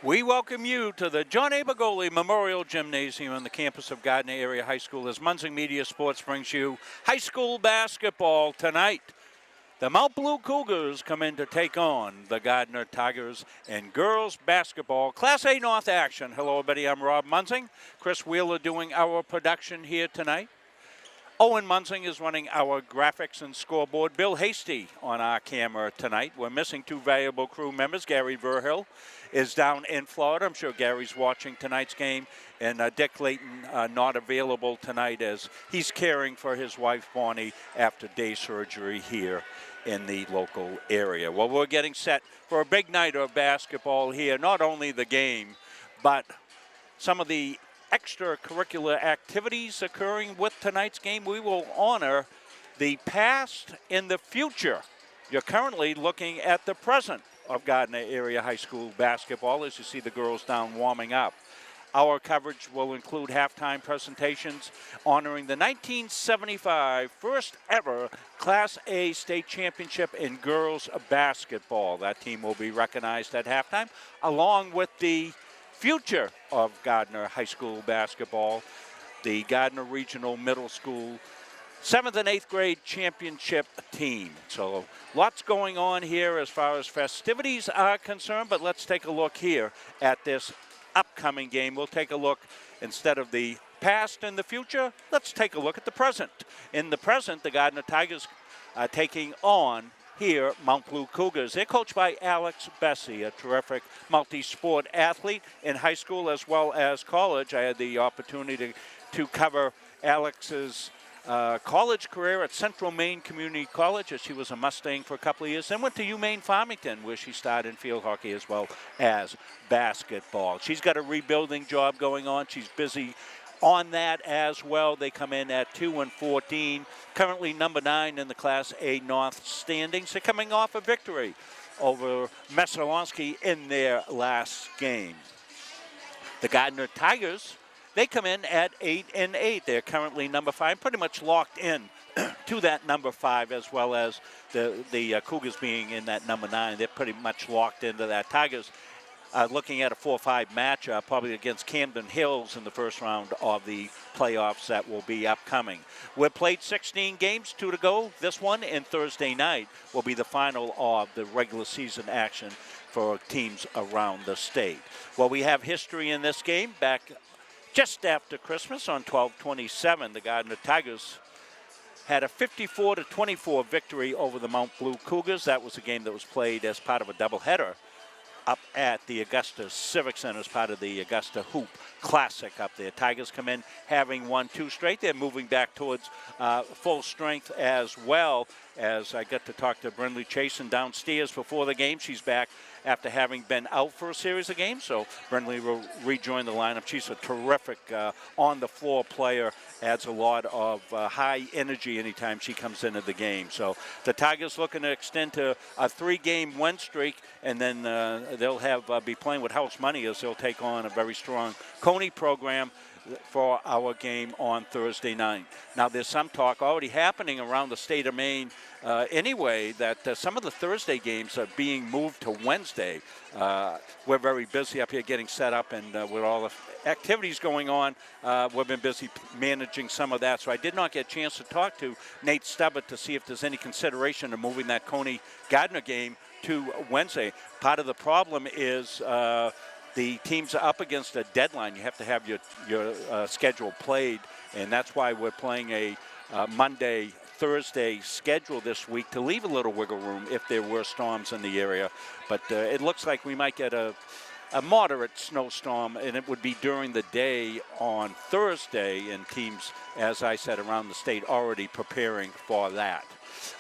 We welcome you to the John A. Bergoli Memorial Gymnasium on the campus of Gardiner Area High School as Munzing Media Sports brings you high school basketball tonight. The Mount Blue Cougars come in to take on the Gardiner Tigers in girls basketball Class A North action. Hello, everybody. I'm Rob Munzing. Chris Wheeler doing our production here tonight. Owen Munzing is running our graphics and scoreboard. Bill Hasty on our camera tonight. We're missing two valuable crew members. Gary Verhill is down in Florida. I'm sure Gary's watching tonight's game. And Dick Layton not available tonight as he's caring for his wife, Bonnie, after day surgery here in the local area. Well, we're getting set for a big night of basketball here. Not only the game, but some of the extracurricular activities occurring with tonight's game. We will honor the past and the future. You're currently looking at the present of Gardiner Area High School basketball as you see the girls down warming up. Our coverage will include halftime presentations honoring the 1975 first ever Class A state championship in girls basketball. That team will be recognized at halftime, along with the future of Gardiner High School basketball, the Gardiner Regional Middle School 7th and 8th grade championship team. So lots going on here as far as festivities are concerned, but let's take a look here at this upcoming game. We'll take a look, instead of the past and the future, let's take a look at the present. In the present, the Gardiner Tigers are taking on here, Mount Blue Cougars. They're coached by Alex Bessie, a terrific multi-sport athlete in high school as well as college. I had the opportunity to cover Alex's college career at Central Maine Community College as she was a Mustang for a couple of years, then went to UMaine Farmington where she started in field hockey as well as basketball. She's got a rebuilding job going on. She's busy on that as well. They come in at 2-14, currently number 9 in the Class A North standings. They're coming off a victory over Messalonski in their last game. The Gardiner Tigers, they come in at 8-8. They're currently number 5, pretty much locked in to that number 5, as well as the Cougars being in that number 9. They're pretty much locked into that. Tigers looking at a 4-5 matchup, probably against Camden Hills in the first round of the playoffs that will be upcoming. We've played 16 games, 2 to go. This one and Thursday night will be the final of the regular season action for teams around the state. Well, we have history in this game. Back just after Christmas on 12/27, the Gardiner Tigers had a 54-24 victory over the Mount Blue Cougars. That was a game that was played as part of a doubleheader up at the Augusta Civic Center as part of the Augusta Hoop Classic up there. Tigers come in having won 2 straight. They're moving back towards full strength as well, as I got to talk to Brindley Chasen downstairs before the game. She's back after having been out for a series of games, so Brindley will rejoin the lineup. She's a terrific on-the-floor player, adds a lot of high energy anytime she comes into the game. So the Tigers looking to extend to a 3-game win streak, and then they'll be playing with house money as they'll take on a very strong Coney program for our game on Thursday night. Now, there's some talk already happening around the state of Maine anyway that some of the Thursday games are being moved to Wednesday. We're very busy up here getting set up, and with all the activities going on, we've been busy managing some of that. So I did not get a chance to talk to Nate Stubbert to see if there's any consideration of moving that Coney-Gardiner game to Wednesday. Part of the problem is the teams are up against a deadline. You have to have your schedule played, and that's why we're playing a Monday-Thursday schedule this week to leave a little wiggle room if there were storms in the area. But it looks like we might get a moderate snowstorm, and it would be during the day on Thursday, and teams, as I said, around the state already preparing for that.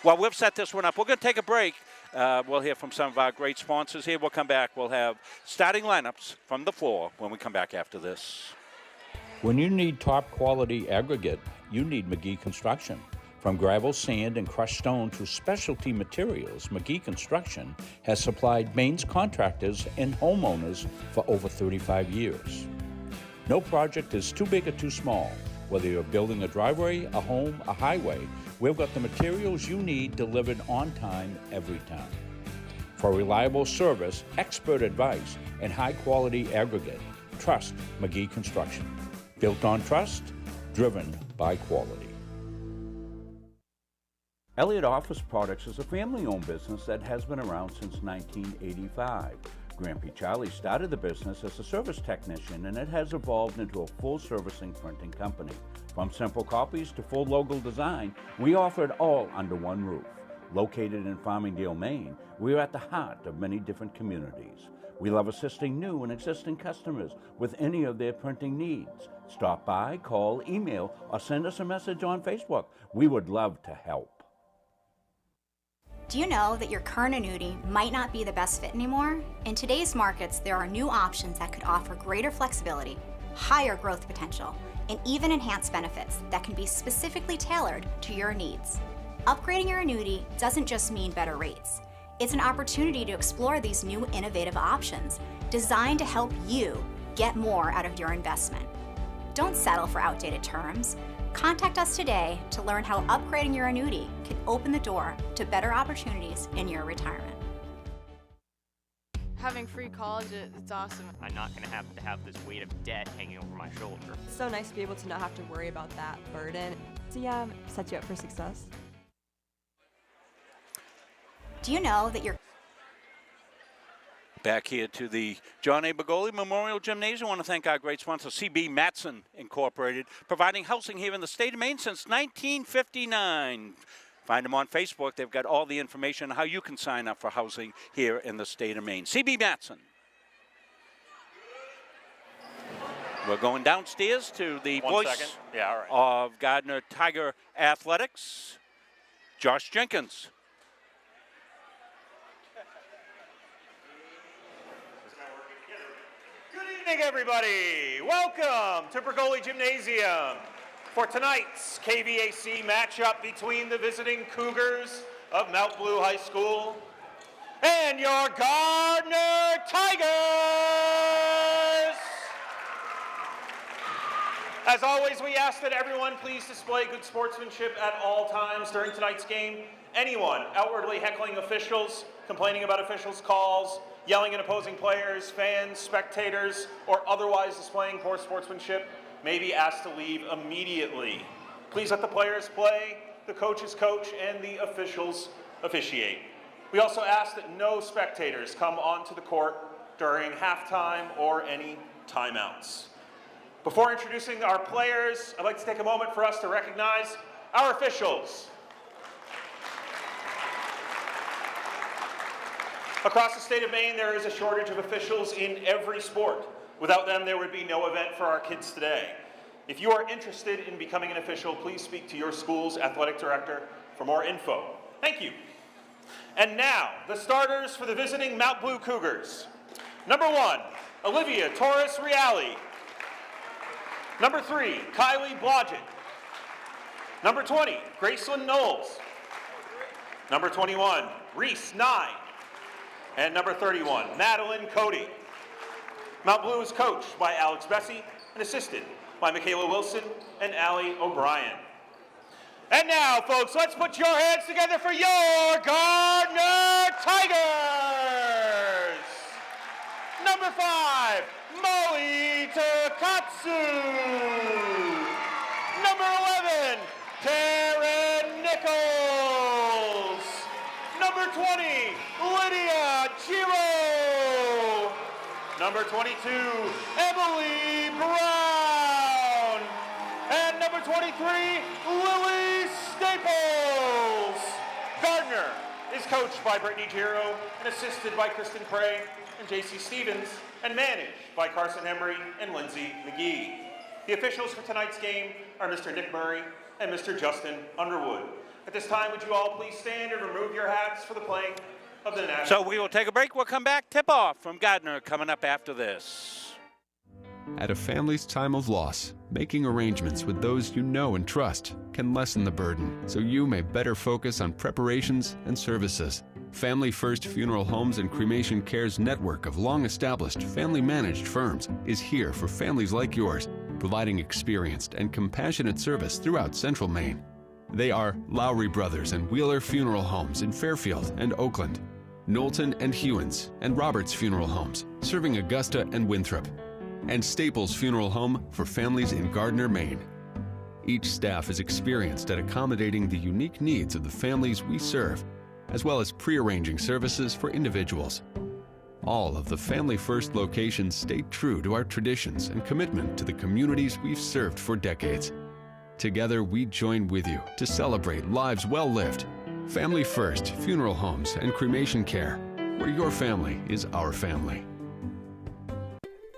Well, we've set this one up. We're going to take a break. We'll hear from some of our great sponsors here. We'll come back. We'll have starting lineups from the floor when we come back after this. When you need top quality aggregate, you need McGee Construction. From gravel, sand, and crushed stone to specialty materials, McGee Construction has supplied Maine's contractors and homeowners for over 35 years. No project is too big or too small. Whether you're building a driveway, a home, a highway, we've got the materials you need delivered on time every time. For reliable service, expert advice, and high-quality aggregate, trust McGee Construction. Built on trust, driven by quality. Elliott Office Products is a family-owned business that has been around since 1985. Grampy Charlie started the business as a service technician, and it has evolved into a full-servicing printing company. From simple copies to full logo design, we offer it all under one roof. Located in Farmingdale, Maine, we are at the heart of many different communities. We love assisting new and existing customers with any of their printing needs. Stop by, call, email, or send us a message on Facebook. We would love to help. Do you know that your current annuity might not be the best fit anymore? In today's markets, there are new options that could offer greater flexibility, higher growth potential, and even enhanced benefits that can be specifically tailored to your needs. Upgrading your annuity doesn't just mean better rates. It's an opportunity to explore these new innovative options designed to help you get more out of your investment. Don't settle for outdated terms. Contact us today to learn how upgrading your annuity can open the door to better opportunities in your retirement. Having free college, it's awesome. I'm not going to have this weight of debt hanging over my shoulder. It's so nice to be able to not have to worry about that burden. So yeah, set you up for success. Do you know that your Back here to the John A. Begoli Memorial Gymnasium. I want to thank our great sponsor, CB Matson Incorporated, providing housing here in the state of Maine since 1959. Find them on Facebook. They've got all the information on how you can sign up for housing here in the state of Maine. CB Matson. We're going downstairs to the voice of Gardiner Tiger Athletics, Josh Jenkins. Good evening, everybody. Welcome to Begoli Gymnasium for tonight's KVAC matchup between the visiting Cougars of Mount Blue High School and your Gardiner Tigers. As always, we ask that everyone please display good sportsmanship at all times during tonight's game. Anyone outwardly heckling officials, complaining about officials' calls, yelling at opposing players, fans, spectators, or otherwise displaying poor sportsmanship may be asked to leave immediately. Please let the players play, the coaches coach, and the officials officiate. We also ask that no spectators come onto the court during halftime or any timeouts. Before introducing our players, I'd like to take a moment for us to recognize our officials. Across the state of Maine, there is a shortage of officials in every sport. Without them, there would be no event for our kids today. If you are interested in becoming an official, please speak to your school's athletic director for more info. Thank you. And now, the starters for the visiting Mount Blue Cougars. Number 1, Olivia Torres Reale. Number 3, Kylie Blodgett. Number 20, Graceland Knowles. Number 21, Reese Nye. And number 31, Madeline Cody. Mount Blue is coached by Alex Bessie and assisted by Michaela Wilson and Allie O'Brien. And now, folks, let's put your hands together for your Gardiner Tigers! Number 5, Molly Takatsu. Number 11, Taryn Nichols. Number 20, Lydia Chiro. Number 22, Emily Brown. And number 23, Lily Staples. Gardiner is coached by Brittany Giro and assisted by Kristen Cray and J.C. Stevens and managed by Carson Embry and Lindsay McGee. The officials for tonight's game are Mr. Nick Murray and Mr. Justin Underwood. At this time, would you all please stand and remove your hats for the playing of the national. So we will take a break. We'll come back. Tip-off from Gardiner coming up after this. At a family's time of loss, making arrangements with those you know and trust can lessen the burden so you may better focus on preparations and services. Family First Funeral Homes and Cremation Care's network of long-established, family-managed firms is here for families like yours, providing experienced and compassionate service throughout Central Maine. They are Lowry Brothers and Wheeler Funeral Homes in Fairfield and Oakland, Knowlton and Hewins and Roberts Funeral Homes, serving Augusta and Winthrop, and Staples Funeral Home for families in Gardiner, Maine. Each staff is experienced at accommodating the unique needs of the families we serve, as well as pre-arranging services for individuals. All of the Family First locations stay true to our traditions and commitment to the communities we've served for decades. Together, we join with you to celebrate lives well lived. Family First Funeral Homes and Cremation Care, where your family is our family.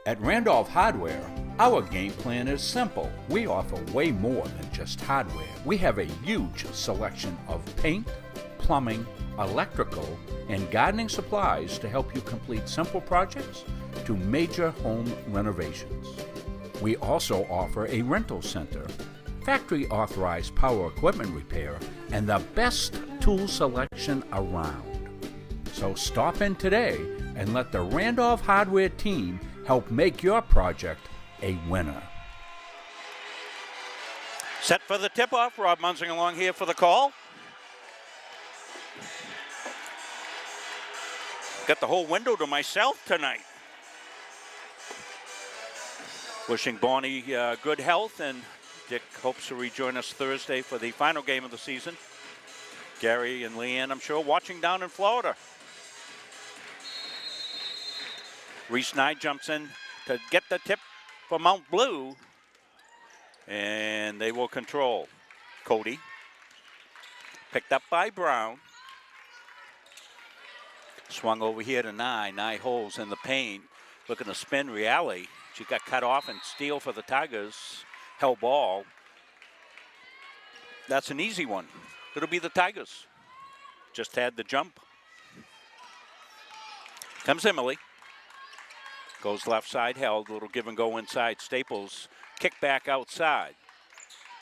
At Randolph Hardware, our game plan is simple. We offer way more than just hardware. We have a huge selection of paint, plumbing, electrical, and gardening supplies to help you complete simple projects to major home renovations. We also offer a rental center, factory authorized power equipment repair, and the best tool selection around. So stop in today and let the Randolph Hardware team help make your project a winner. Set for the tip-off. Rob Munzing along here for the call. Got the whole window to myself tonight. Wishing Bonnie good health, and Dick hopes to rejoin us Thursday for the final game of the season. Gary and Leanne, I'm sure, watching down in Florida. Reese Nye jumps in to get the tip for Mount Blue, and they will control. Cody, picked up by Brown. Swung over here to Nye. Nye holds in the paint, looking to spin Reale. She got cut off and steal for the Tigers. Held ball. That's an easy one. It'll be the Tigers. Just had the jump. Comes Emily. Goes left side, held. Little give and go inside. Staples kick back outside.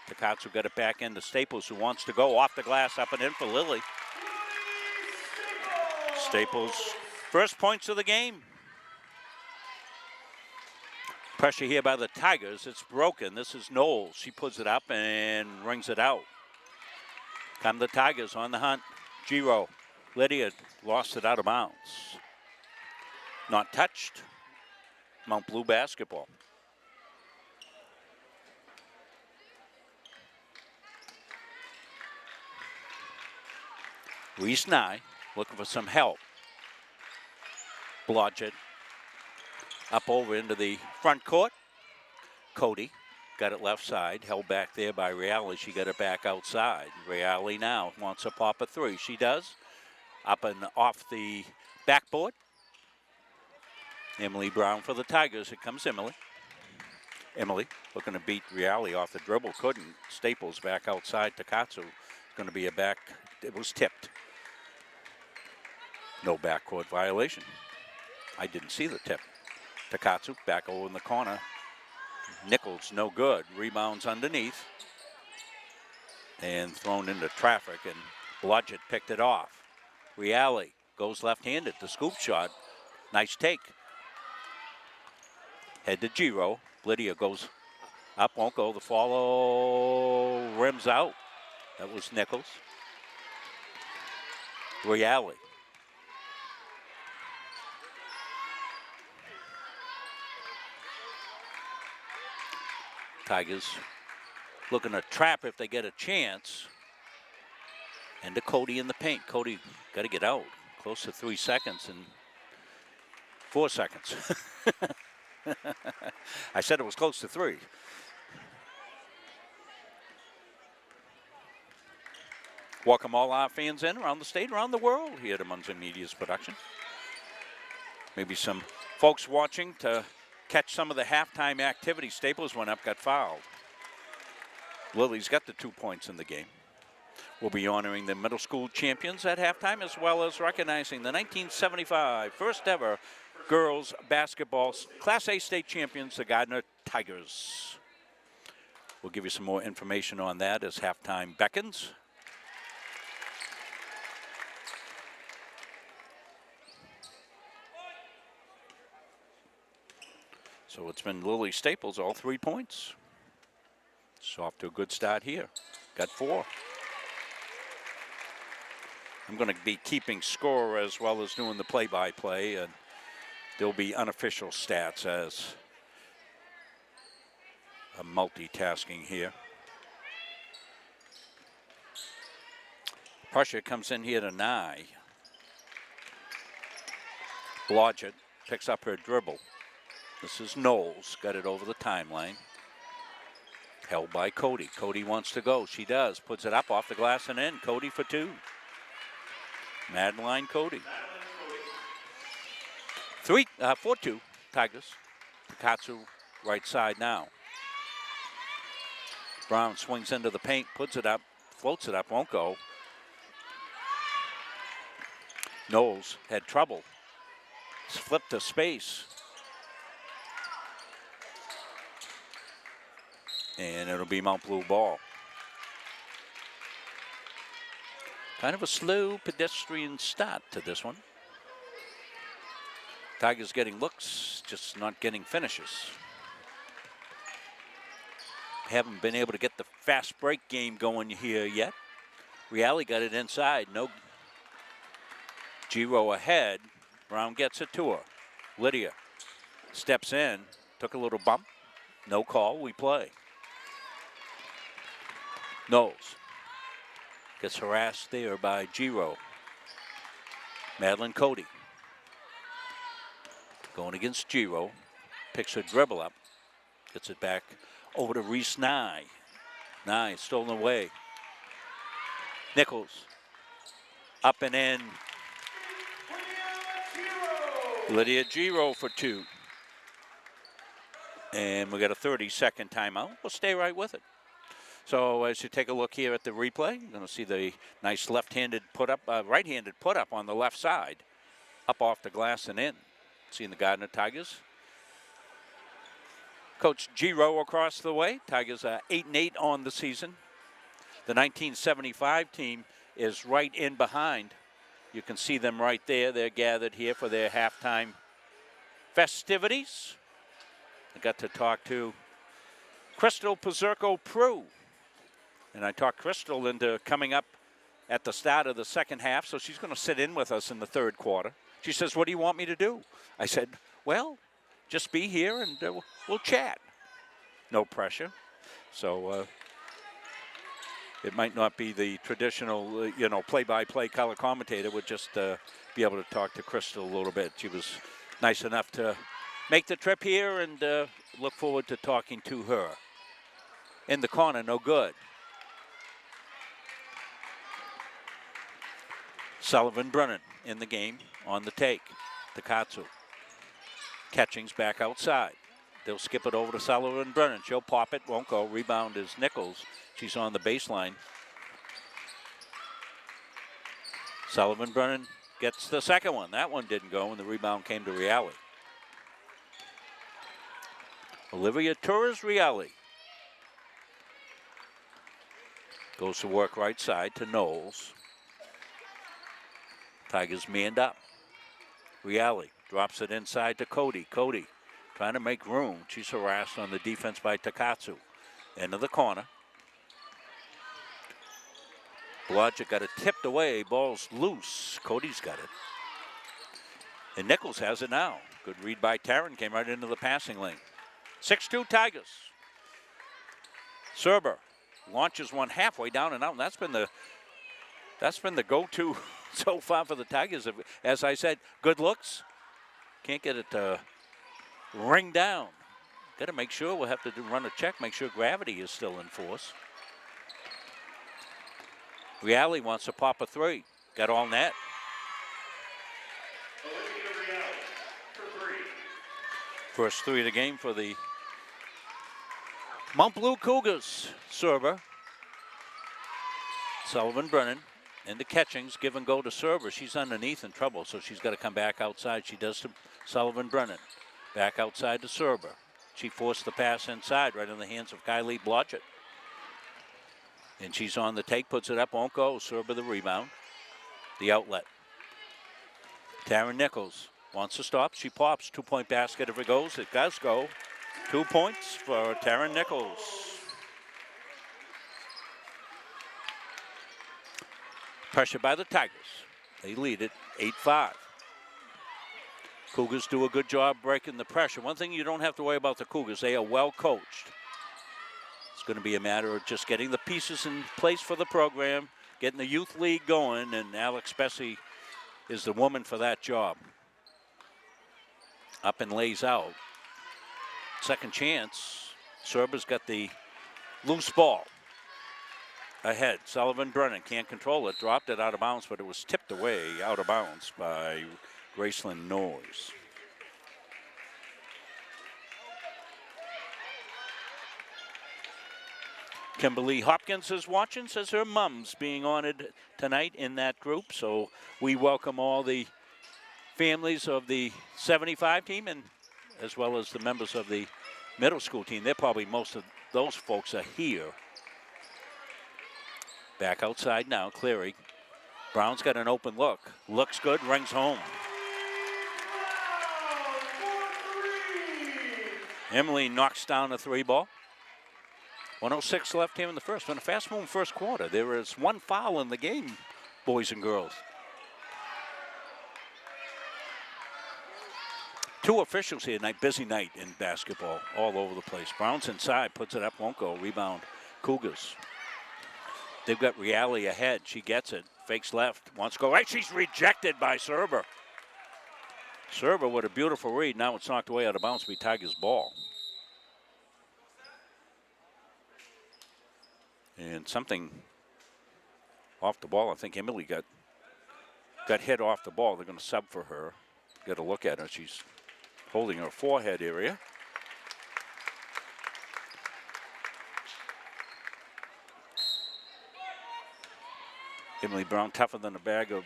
Takatsu got it back into Staples, who wants to go off the glass, up and in for Lily. Staples, first points of the game. Pressure here by the Tigers. It's broken. This is Knowles. She puts it up and rings it out. Come the Tigers on the hunt. Giro. Lydia lost it out of bounds. Not touched. Mount Blue basketball. Reese Nye looking for some help. Blodgett up over into the front court. Cody got it left side, held back there by Reale. She got it back outside. Reale now wants to pop a three. She does. Up and off the backboard. Emily Brown for the Tigers. Here comes Emily. Emily looking to beat Reale off the dribble. Couldn't. Staples back outside. Takatsu going to be a back. It was tipped. No backcourt violation. I didn't see the tip. Takatsu back over in the corner. Nichols no good. Rebounds underneath. And thrown into traffic, and Blodgett picked it off. Reale goes left-handed. The scoop shot. Nice take. Head to Giro. Lydia goes up, won't go. The follow rims out. That was Nichols. Reale. Tigers looking to trap if they get a chance. And to Cody in the paint. Cody got to get out. Close to 3 seconds and 4 seconds. I said it was close to 3. Welcome all our fans in around the state, around the world here to Munzing Media's production. Maybe some folks watching to catch some of the halftime activity. Staples went up, got fouled. Lily's got the 2 points in the game. We'll be honoring the middle school champions at halftime, as well as recognizing the 1975 first ever girls basketball Class A state champions, the Gardiner Tigers. We'll give you some more information on that as halftime beckons. So it's been Lily Staples, all 3 points. It's off to a good start here. Got 4. I'm going to be keeping score as well as doing the play-by-play, and there'll be unofficial stats as I'm multitasking here. Prussia comes in here to Nye. Blodgett picks up her dribble. This is Knowles, got it over the timeline. Held by Cody. Cody wants to go. She does. Puts it up off the glass and in. Cody for two. Madeline Cody. 4-2 Tigers. Takatsu right side now. Brown swings into the paint, puts it up, floats it up, won't go. Knowles had trouble. Flipped to space. And it'll be Mount Blue ball. Kind of a slow pedestrian start to this one. Tigers getting looks, just not getting finishes. Haven't been able to get the fast break game going here yet. Reale got it inside. No. Giro ahead. Brown gets it to her. Lydia steps in, took a little bump. No call, we play. Knowles gets harassed there by Giro. Madeline Cody going against Giro. Picks her dribble up. Gets it back over to Reese Nye. Nye stolen away. Nichols up and in. Lydia Giro for two. And we got a 30-second timeout. We'll stay right with it. So as you take a look here at the replay, you're going to see the nice left-handed put-up, right-handed put-up on the left side. Up off the glass and in. Seeing the Gardiner Tigers. Coach Giro across the way. Tigers are 8-8 on the season. The 1975 team is right in behind. You can see them right there. They're gathered here for their halftime festivities. I got to talk to Crystal Pizurko-Prue. And I talked Crystal into coming up at the start of the second half, so she's going to sit in with us in the third quarter. She says, what do you want me to do? I said, well, just be here and we'll chat. No pressure. So it might not be the traditional, play-by-play color commentator. Would just be able to talk to Crystal a little bit. She was nice enough to make the trip here and look forward to talking to her. In the corner, no good. Sullivan Brennan in the game on the take. Takatsu. Catching's back outside. They'll skip it over to Sullivan Brennan. She'll pop it, won't go. Rebound is Nichols. She's on the baseline. Sullivan Brennan gets the second one. That one didn't go, and the rebound came to Reale. Olivia Torres Reale goes to work right side to Knowles. Tigers manned up. Reale drops it inside to Cody. Cody trying to make room. She's harassed on the defense by Takatsu. Into the corner. Blodgett got it tipped away. Ball's loose. Cody's got it. And Nichols has it now. Good read by Taryn. Came right into the passing lane. 6-2 Tigers. Serber launches one halfway down and out. And that's been the go-to so far for the Tigers. As I said, good looks. Can't get it to ring down. Got to make sure. We'll have to run a check, make sure gravity is still in force. Reale wants to pop a three. Got all net. First three of the game for the Mount Blue Cougars. Server. Sullivan Brennan. And the catchings, give and go to Server. She's underneath in trouble, so she's got to come back outside. She does to Sullivan Brennan. Back outside to Server. She forced the pass inside, right in the hands of Kylie Blodgett. And she's on the take, puts it up, won't go. Server the rebound. The outlet. Taryn Nichols wants to stop. She pops. 2-point basket if it goes. It does go. 2 points for Taryn Nichols. Pressure by the Tigers. They lead it 8-5. Cougars do a good job breaking the pressure. One thing you don't have to worry about the Cougars, they are well coached. It's going to be a matter of just getting the pieces in place for the program, getting the youth league going, and Alex Bessie is the woman for that job. Up and lays out. Second chance. Serber's got the loose ball. Ahead, Sullivan Brennan can't control it, dropped it out of bounds, but it was tipped away out of bounds by Graceland Noyes. Kimberly Hopkins is watching, says her mom's being honored tonight in that group, so we welcome all the families of the 75 team and as well as the members of the middle school team. They're probably most of those folks are here. Back outside now, Cleary. Brown's got an open look. Looks good, rings home. Emily knocks down a 3-ball. 1:06 left here in the first. Been a fast-moving first quarter. There is one foul in the game, boys and girls. Two officials here tonight. Busy night in basketball all over the place. Brown's inside, puts it up, won't go. Rebound, Cougars. They've got Reale ahead. She gets it. Fakes left. Wants to go right. She's rejected by Serber. Serber with a beautiful read. Now it's knocked away out of bounds to be Tigers' ball. And something off the ball. I think Emily got hit off the ball. They're going to sub for her. Get a look at her. She's holding her forehead area. Emily Brown tougher than a bag of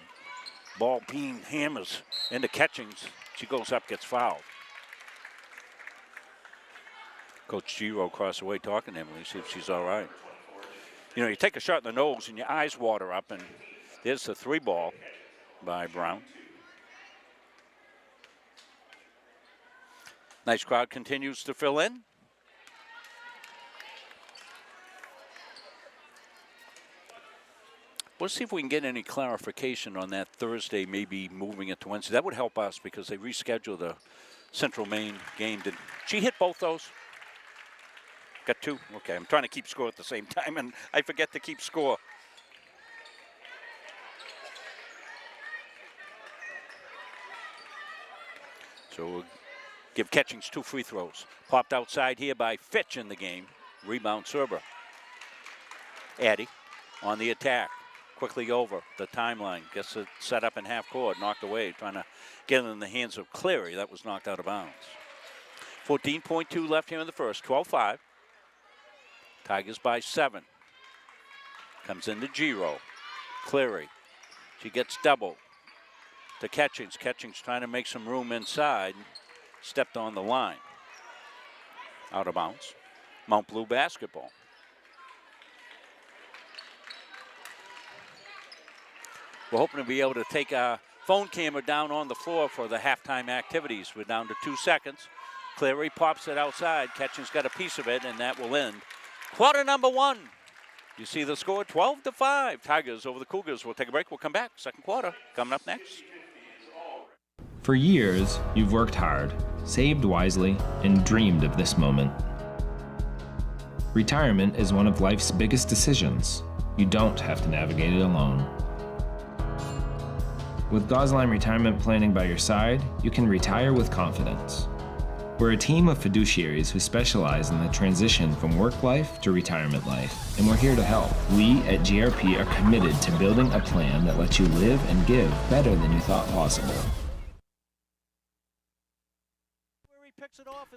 ball peen hammers into Catchings. She goes up, gets fouled. Coach Giro across the way talking to Emily, see if she's all right. You know, you take a shot in the nose and your eyes water up, and there's the 3-ball by Brown. Nice crowd continues to fill in. We'll see if we can get any clarification on that Thursday, maybe moving it to Wednesday. That would help us because they rescheduled the Central Maine game. Did she hit both those? Got 2? Okay, I'm trying to keep score at the same time, and I forget to keep score. So we'll give Catchings 2 free throws. Popped outside here by Fitch in the game. Rebound Serber. Addy on the attack. Quickly over the timeline. Gets it set up in half court. Knocked away. Trying to get it in the hands of Cleary. That was knocked out of bounds. 14.2 left here in the first. 12-5. Tigers by 7. Comes into Giro. Cleary. She gets doubled to Catchings. Catchings trying to make some room inside. Stepped on the line. Out of bounds. Mount Blue basketball. We're hoping to be able to take a phone camera down on the floor for the halftime activities. We're down to 2 seconds. Cleary pops it outside. Catching's got a piece of it, and that will end quarter number 1. You see the score, 12-5. Tigers over the Cougars. We'll take a break. We'll come back. Second quarter coming up next. For years, you've worked hard, saved wisely, and dreamed of this moment. Retirement is one of life's biggest decisions. You don't have to navigate it alone. With Gosline Retirement Planning by your side, you can retire with confidence. We're a team of fiduciaries who specialize in the transition from work life to retirement life, and we're here to help. We at GRP are committed to building a plan that lets you live and give better than you thought possible.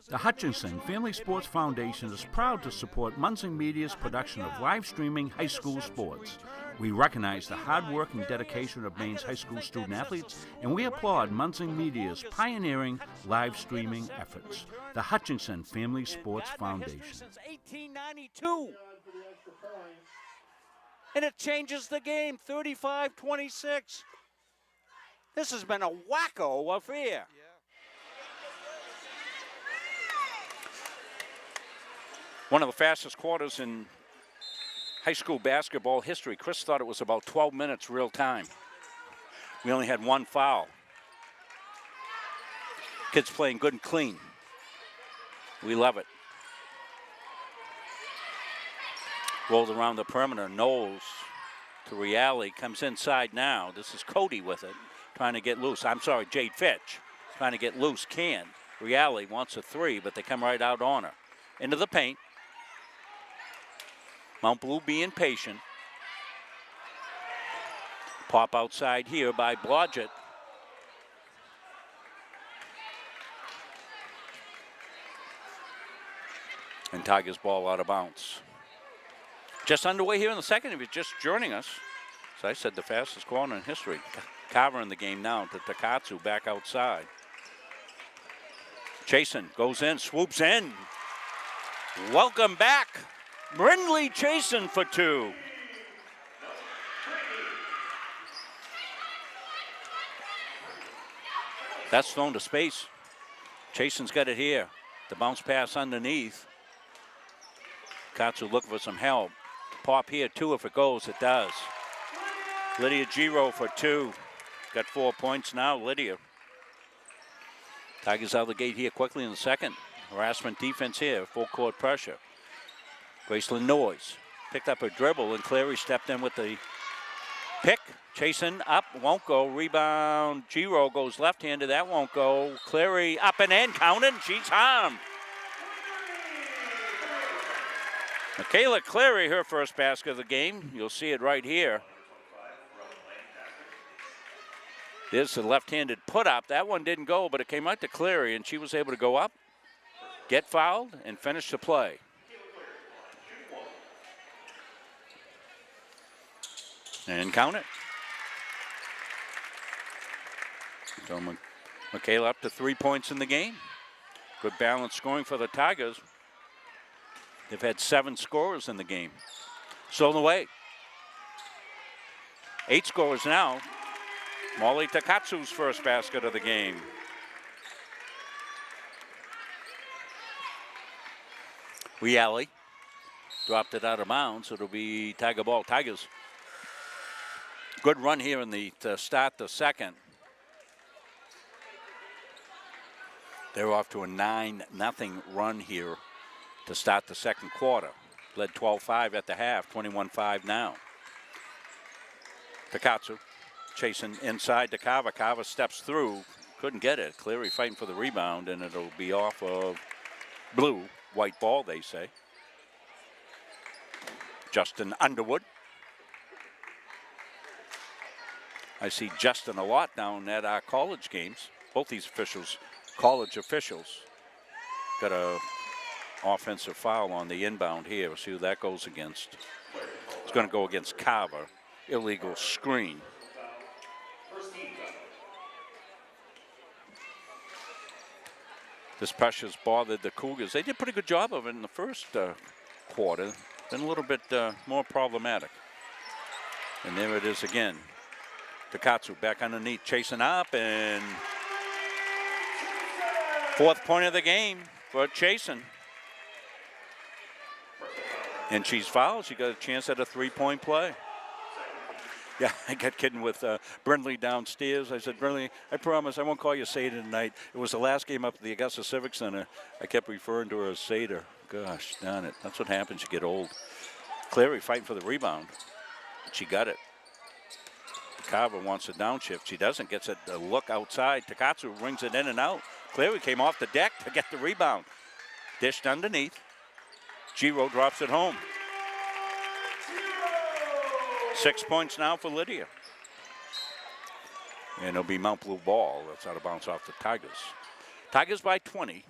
The Hutchinson Family Sports Foundation is proud to support Munson Media's production of live streaming high school sports. We recognize the hard work and dedication of Maine's high school student athletes, and we applaud Munson Media's pioneering live streaming efforts. The Hutchinson Family Sports Foundation. Since 1892. And it changes the game, 35-26. This has been a wacko affair. One of the fastest quarters in high school basketball history. Chris thought it was about 12 minutes real time. We only had one foul. Kids playing good and clean. We love it. Rolled around the perimeter. Knowles to Reale. Comes inside now. This is Cody with it. Trying to get loose. I'm sorry, Jade Fitch. Trying to get loose. Can. Reale wants a three, but they come right out on her. Into the paint. Mount Blue being patient. Pop outside here by Blodgett. And Tigers ball out of bounds. Just underway here in the second, if you're just joining us. As I said, the fastest corner in history. Carver in the game now to Takatsu back outside. Chasen goes in, swoops in. Welcome back, Brindley Chasen for two. That's thrown to space. Chasen's got it here. The bounce pass underneath. Katsu looking for some help. Pop here, two if it goes, it does. Lydia Giro for two. Got 4 points now, Lydia. Tigers out of the gate here quickly in the second. Harassment defense here, full court pressure. Graceland Noyes picked up her dribble and Clary stepped in with the pick. Chasing up, won't go. Rebound, Giro goes left-handed, that won't go. Clary up and in, counting, she's harmed. Michaela Clary, her first basket of the game. You'll see it right here. There's the left-handed put-up. That one didn't go, but it came out to Clary, and she was able to go up, get fouled, and finish the play. And count it. So Michaela up to 3 points in the game. Good balanced scoring for the Tigers. They've had 7 scorers in the game. Stolen away. 8 scorers now. Molly Takatsu's first basket of the game. Reale dropped it out of bounds. It'll be Tiger ball. Tigers. Good run here in the to start the second. They're off to a 9-0 run here to start the second quarter. Led 12-5 at the half, 21-5 now. Takatsu chasing inside to Kava. Kava steps through, couldn't get it. Cleary fighting for the rebound, and it'll be off of blue. White ball, they say. Justin Underwood. I see Justin a lot down at our college games. Both these officials, college officials. Got a offensive foul on the inbound here. We'll see who that goes against. It's going to go against Carver. Illegal screen. This pressure's bothered the Cougars. They did a pretty good job of it in the first quarter. Been a little bit more problematic. And there it is again. Takatsu back underneath, chasing up, and 4th point of the game for Chasen. And she's fouled. She got a chance at a 3-point play. Yeah, I got kidding with Brindley downstairs. I said, Brindley, I promise I won't call you Seder tonight. It was the last game up at the Augusta Civic Center. I kept referring to her as Seder. Gosh, darn it. That's what happens. You get old. Clary fighting for the rebound. She got it. Carver wants a downshift. She doesn't. Gets a look outside. Takatsu rings it in and out. Clary came off the deck to get the rebound. Dished underneath. Giro drops it home. 6 points now for Lydia. And it'll be Mount Blue ball. That's out of bounds off the Tigers. Tigers by 20.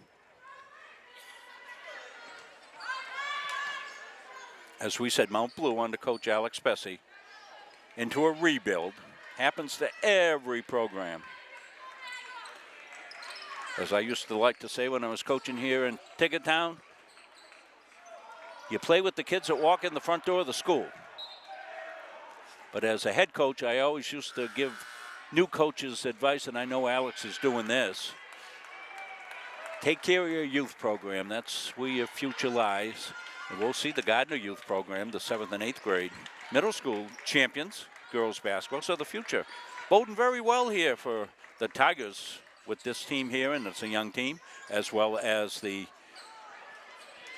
As we said, Mount Blue under Coach Alex Bessie into a rebuild. Happens to every program. As I used to like to say when I was coaching here in Tickettown, you play with the kids that walk in the front door of the school. But as a head coach, I always used to give new coaches advice, and I know Alex is doing this. Take care of your youth program. That's where your future lies. And we'll see the Gardiner Youth Program, the 7th and 8th grade middle school champions, girls basketball. So the future boding very well here for the Tigers with this team here, and it's a young team, as well as the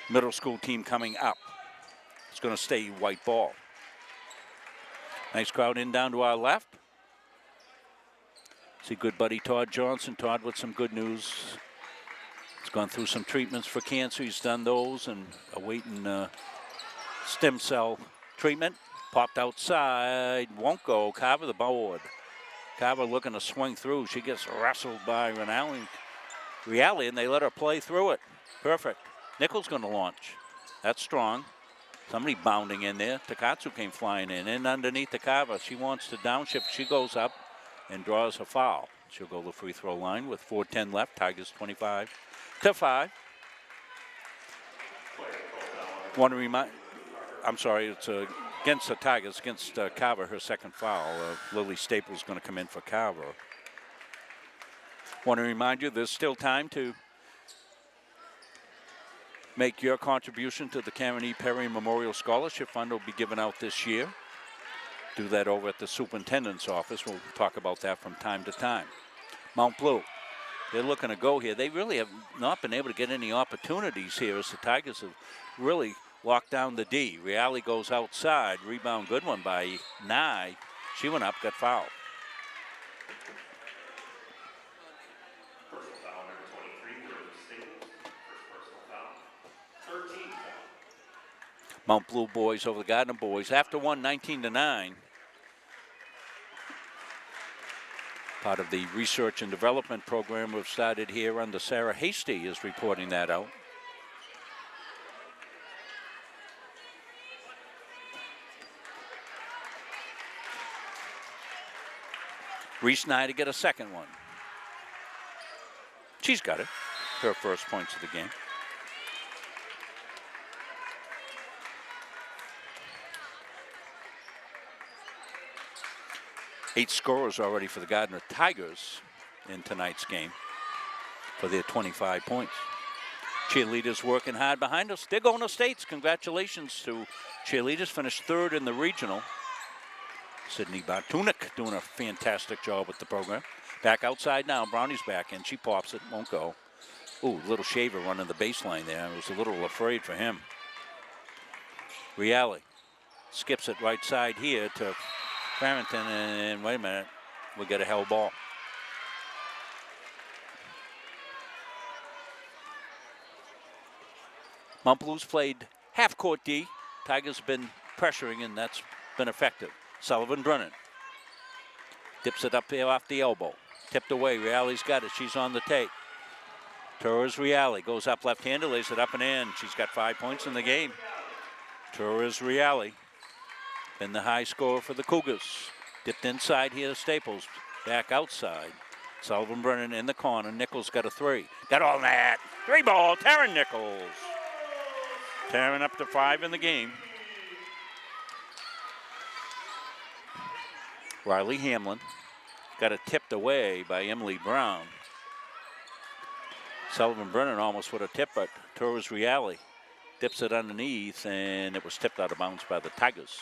middle school team coming up. It's going to stay white ball. Nice crowd in down to our left. See good buddy Todd Johnson. Todd with some good news. He's gone through some treatments for cancer. He's done those and awaiting stem cell treatment. Popped outside, won't go. Carver the board. Carver looking to swing through. She gets wrestled by Reale, and they let her play through it. Perfect. Nichols going to launch. That's strong. Somebody bounding in there. Takatsu came flying in underneath the Carver. She wants to downshift. She goes up and draws a foul. She'll go to the free throw line with 4:10 left. Tigers 25-5. Want to remind, I'm sorry, it's against the Tigers, against Carver, her second foul. Lily Staples going to come in for Carver. Want to remind you, there's still time to make your contribution to the Karen E. Perry Memorial Scholarship Fund. Will be given out this year. Do that over at the superintendent's office. We'll talk about that from time to time. Mount Blue, they're looking to go here. They really have not been able to get any opportunities here as the Tigers have really locked down the D. Reale goes outside. Rebound, good one by Nye. She went up, got fouled. Mount Blue boys over the Gardiner boys. After one, 19-9. Part of the research and development program we've started here under Sarah Hasty is reporting that out. Reese Nye to get a second one. She's got it. Her first points of the game. Eight scorers already for the Gardiner Tigers in tonight's game for their 25 points. Cheerleaders working hard behind us. They're going to states. Congratulations to cheerleaders. Finished third in the regional. Sydney Bartunik doing a fantastic job with the program. Back outside now. Brownie's back in. She pops it. Won't go. Ooh, little shaver running the baseline there. I was a little afraid for him. Reale skips it right side here to Farrington, and wait a minute, we get a hell ball. Mount Blues played half court D. Tigers have been pressuring, and that's been effective. Sullivan Brennan dips it up there off the elbow. Tipped away. Reale's got it. She's on the tape. Torres Reale goes up left-handed, lays it up and in. She's got 5 points in the game. Torres Reale. Been the high scorer for the Cougars. Dipped inside here to Staples. Back outside. Sullivan Brennan in the corner. Nichols got a three. Got all that. Three ball. Taryn Nichols. Taryn up to 5 in the game. Riley Hamlin got it tipped away by Emily Brown. Sullivan Brennan almost would have tipped, but Torres Reale dips it underneath, and it was tipped out of bounds by the Tigers.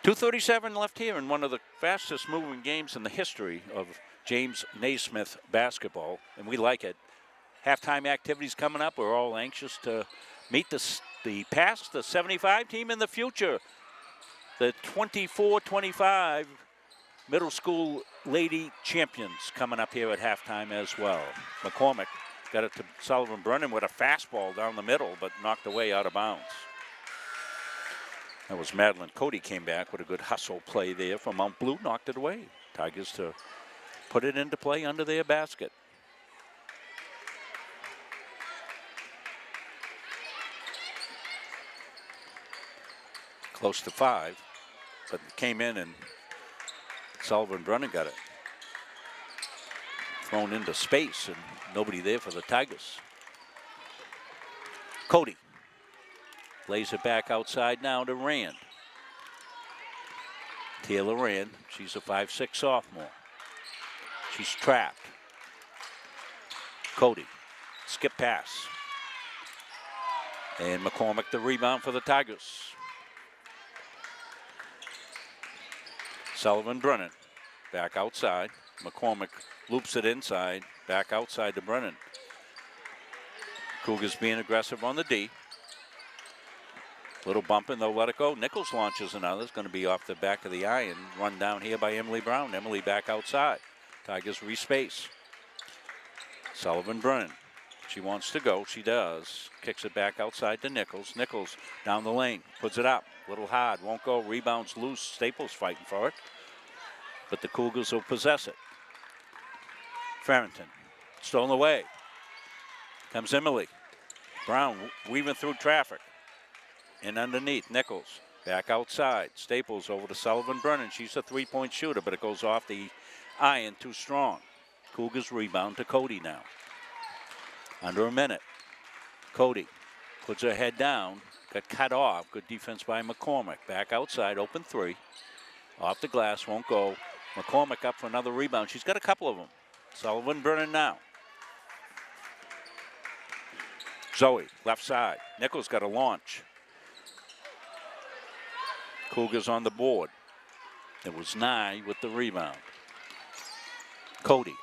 2:37 left here in one of the fastest moving games in the history of James Naismith basketball, and we like it. Halftime activities coming up. We're all anxious to meet the past, the 75 team in the future. The 24-25 middle school lady champions coming up here at halftime as well. McCormick got it to Sullivan Brennan with a fastball down the middle, but knocked away out of bounds. That was Madeline Cody came back with a good hustle play there for Mount Blue, knocked it away. Tigers to put it into play under their basket. Close to 5, but it came in and Sullivan Brennan got it thrown into space and nobody there for the Tigers. Cody lays it back outside now to Rand. Taylor Rand, she's a 5'6" sophomore. She's trapped. Cody, skip pass. And McCormick the rebound for the Tigers. Sullivan Brennan back outside. McCormick loops it inside, back outside to Brennan. Cougars being aggressive on the D. Little bumping, they'll let it go. Nichols launches another. It's going to be off the back of the iron. Run down here by Emily Brown. Emily back outside. Tigers respace. Sullivan Brennan. She wants to go. She does. Kicks it back outside to Nichols. Nichols down the lane. Puts it up. Little hard. Won't go. Rebounds loose. Staples fighting for it. But the Cougars will possess it. Farrington. Stolen away. Comes Emily. Brown weaving through traffic. And underneath. Nichols. Back outside. Staples over to Sullivan Brennan. She's a three-point shooter, but it goes off the iron too strong. Cougars rebound to Cody now. Under a minute. Cody puts her head down. Got cut off. Good defense by McCormick. Back outside. Open three. Off the glass. Won't go. McCormick up for another rebound. She's got a couple of them. Sullivan Brennan now. Zoe, left side. Nichols got a launch. Cougars on the board. It was Nye with the rebound. Cody,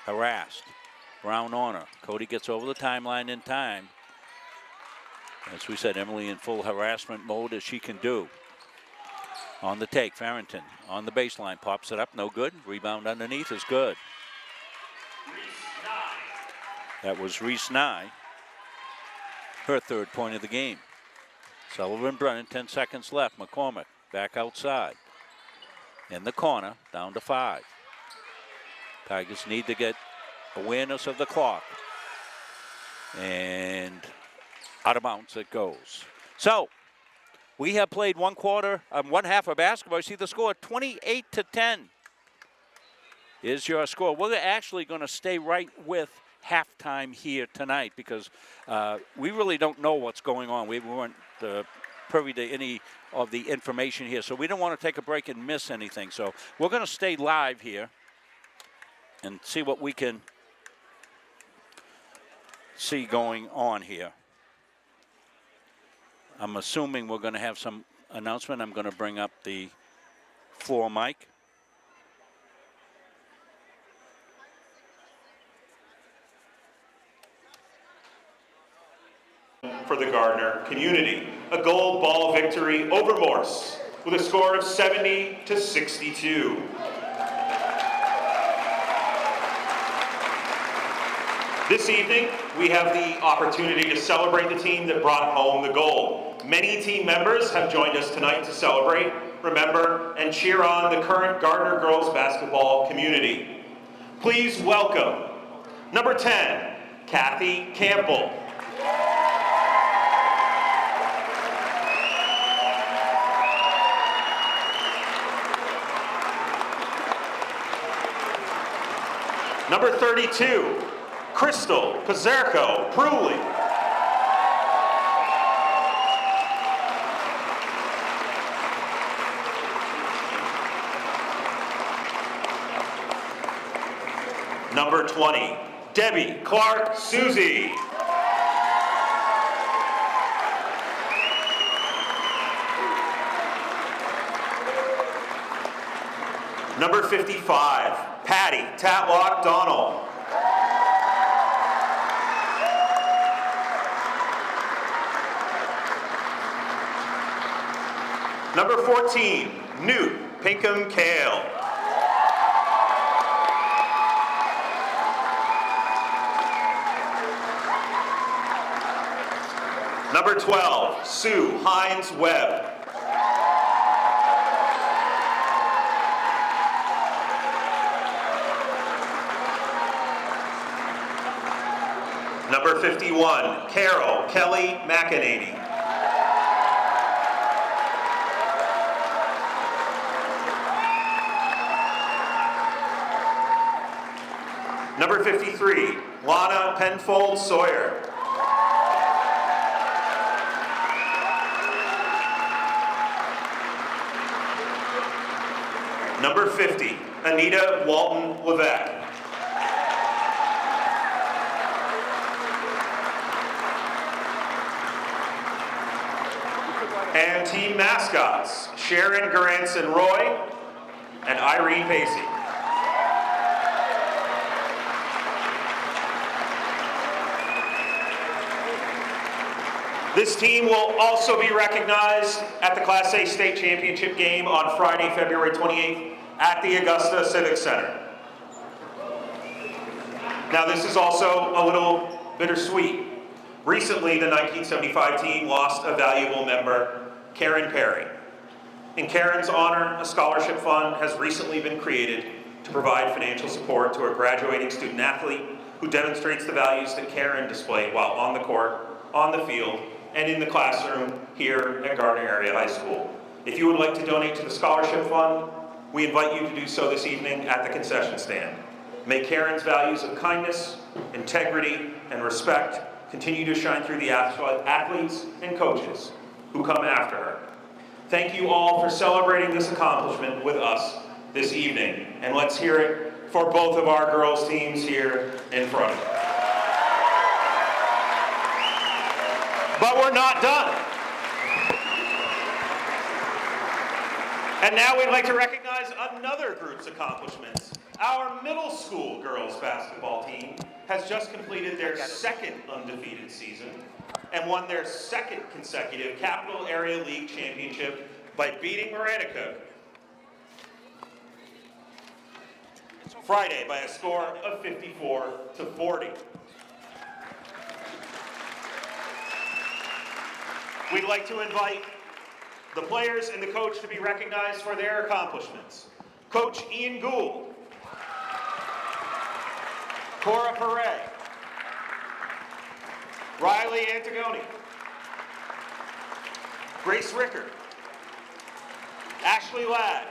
harassed. Brown on her. Cody gets over the timeline in time. As we said, Emily in full harassment mode as she can do. On the take, Farrington on the baseline. Pops it up, no good. Rebound underneath is good. That was Reese Nye. Her third point of the game. Sullivan Brennan, 10 seconds left. McCormick back outside. In the corner, down to 5. Tigers need to get awareness of the clock. And out of bounds it goes. So, we have played one half of basketball. You see the score, 28-10 is your score. We're actually going to stay right with halftime here tonight because we really don't know what's going on. We weren't privy to any of the information here, so we don't want to take a break and miss anything. So we're going to stay live here and see what we can see going on here. I'm assuming we're going to have some announcement. I'm going to bring up the floor mic. For the Gardiner community, a gold ball victory over Morse with a score of 70-62. This evening, we have the opportunity to celebrate the team that brought home the gold. Many team members have joined us tonight to celebrate, remember, and cheer on the current Gardiner girls basketball community. Please welcome number 10, Kathy Campbell. Number 32, Crystal Pizarco Pruley. Number 20, Debbie Clark Susie. Number 55, Patty Tatlock Donald. Number 14, Newt Pinkham Kale. Number 12, Sue Hines Webb. Number 51, Carol Kelly McEnany. Number 53, Lana Penfold Sawyer. Number 50, Anita Walton Levesque. And team mascots, Sharon Garanson Roy and Irene Pacey. This team will also be recognized at the Class A State Championship game on Friday, February 28th at the Augusta Civic Center. Now this is also a little bittersweet. Recently, the 1975 team lost a valuable member, Karen Perry. In Karen's honor, a scholarship fund has recently been created to provide financial support to a graduating student athlete who demonstrates the values that Karen displayed while on the court, on the field, and in the classroom here at Gardiner Area High School. If you would like to donate to the scholarship fund, we invite you to do so this evening at the concession stand. May Karen's values of kindness, integrity, and respect continue to shine through the athletes and coaches who come after her. Thank you all for celebrating this accomplishment with us this evening. And let's hear it for both of our girls' teams here in front of us. But we're not done. And now we'd like to recognize another group's accomplishments. Our middle school girls basketball team has just completed their second undefeated season and won their second consecutive Capital Area League championship by beating Maranicook Friday by a score of 54-40. We'd like to invite the players and the coach to be recognized for their accomplishments. Coach Ian Gould, Cora Perret, Riley Antigoni, Grace Ricker, Ashley Ladd,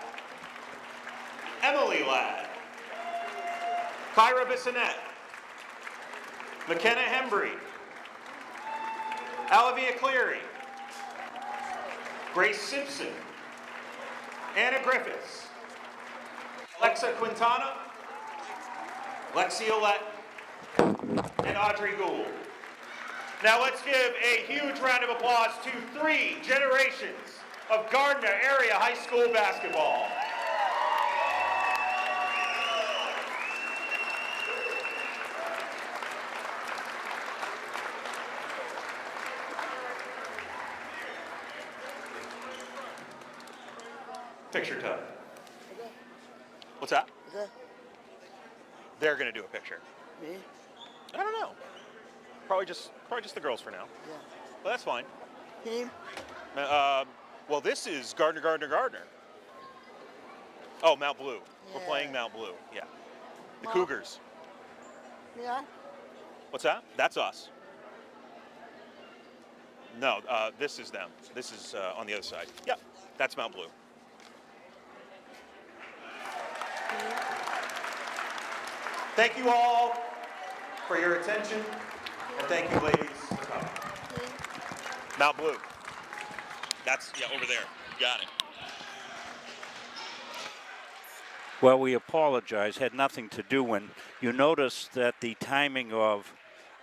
Emily Ladd, Kyra Bissonette, McKenna Hembry, Alavia Cleary, Grace Simpson, Anna Griffiths, Alexa Quintana, Lexi Olette, and Audrey Gould. Now let's give a huge round of applause to 3 generations of Gardiner Area High School basketball. Picture time. Okay. What's that? Okay. They're gonna do a picture. Me? I don't know. Probably just the girls for now. Yeah. But that's fine. Team? Well, this is Gardiner. Oh, Mount Blue. We're Yeah. playing Mount Blue. Yeah. The Mom? Cougars. Yeah. What's that? That's us. No, this is them. This is on the other side. Yeah, that's Mount Blue. Thank you all for your attention, and thank you, ladies, for coming. Mount Blue. That's, over there. You got it. Well, we apologize. Had nothing to do when you notice that the timing of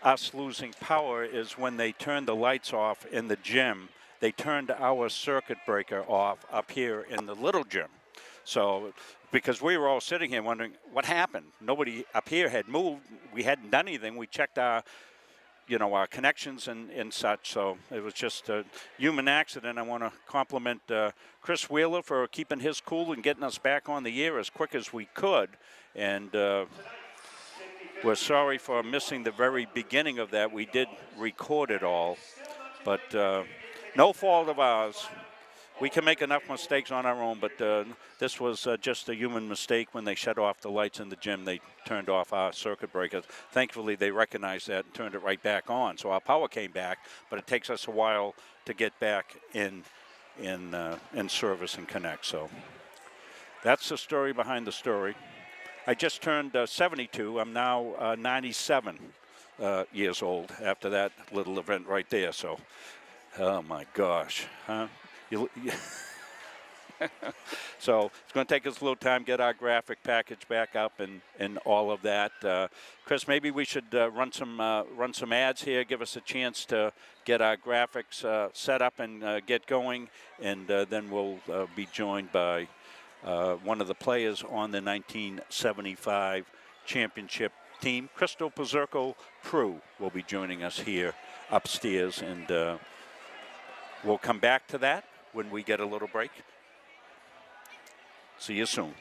us losing power is when they turned the lights off in the gym. They turned our circuit breaker off up here in the little gym. So, because we were all sitting here wondering what happened. Nobody up here had moved. We hadn't done anything. We checked our connections and such. So it was just a human accident. I want to compliment Chris Wheeler for keeping his cool and getting us back on the air as quick as we could. And we're sorry for missing the very beginning of that. We did record it all, but no fault of ours. We can make enough mistakes on our own, but this was just a human mistake. When they shut off the lights in the gym, they turned off our circuit breakers. Thankfully, they recognized that and turned it right back on. So our power came back, but it takes us a while to get back in service and connect. So that's the story behind the story. I just turned 72. I'm now 97 years old after that little event right there. So, oh my gosh, huh? So it's going to take us a little time to get our graphic package back up and all of that. Chris, maybe we should run some ads here, give us a chance to get our graphics set up and get going, and then we'll be joined by one of the players on the 1975 championship team. Crystal Pazurko Prue will be joining us here upstairs, and we'll come back to that when we get a little break. See you soon.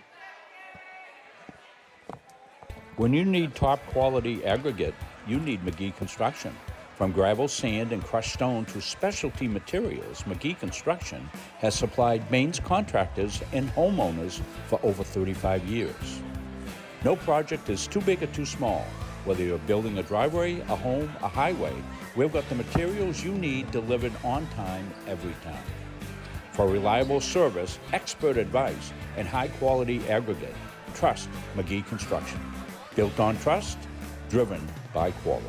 When you need top quality aggregate, you need McGee Construction. From gravel, sand, and crushed stone to specialty materials, McGee Construction has supplied Maine's contractors and homeowners for over 35 years. No project is too big or too small. Whether you're building a driveway, a home, a highway, we've got the materials you need delivered on time every time. For reliable service, expert advice, and high-quality aggregate, trust McGee Construction. Built on trust, driven by quality.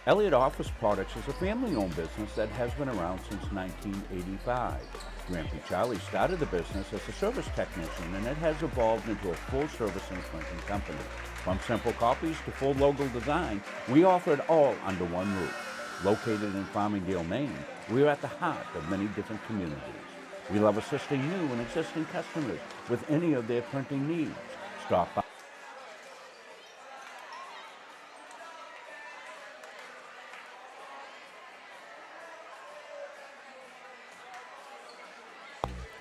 Elliott Office Products is a family-owned business that has been around since 1985. Grandpa Charlie started the business as a service technician, and it has evolved into a full-service and printing company. From simple copies to full logo design, we offer it all under one roof. Located in Farmingdale, Maine, we are at the heart of many different communities. We love assisting new and existing customers with any of their printing needs. Stop by.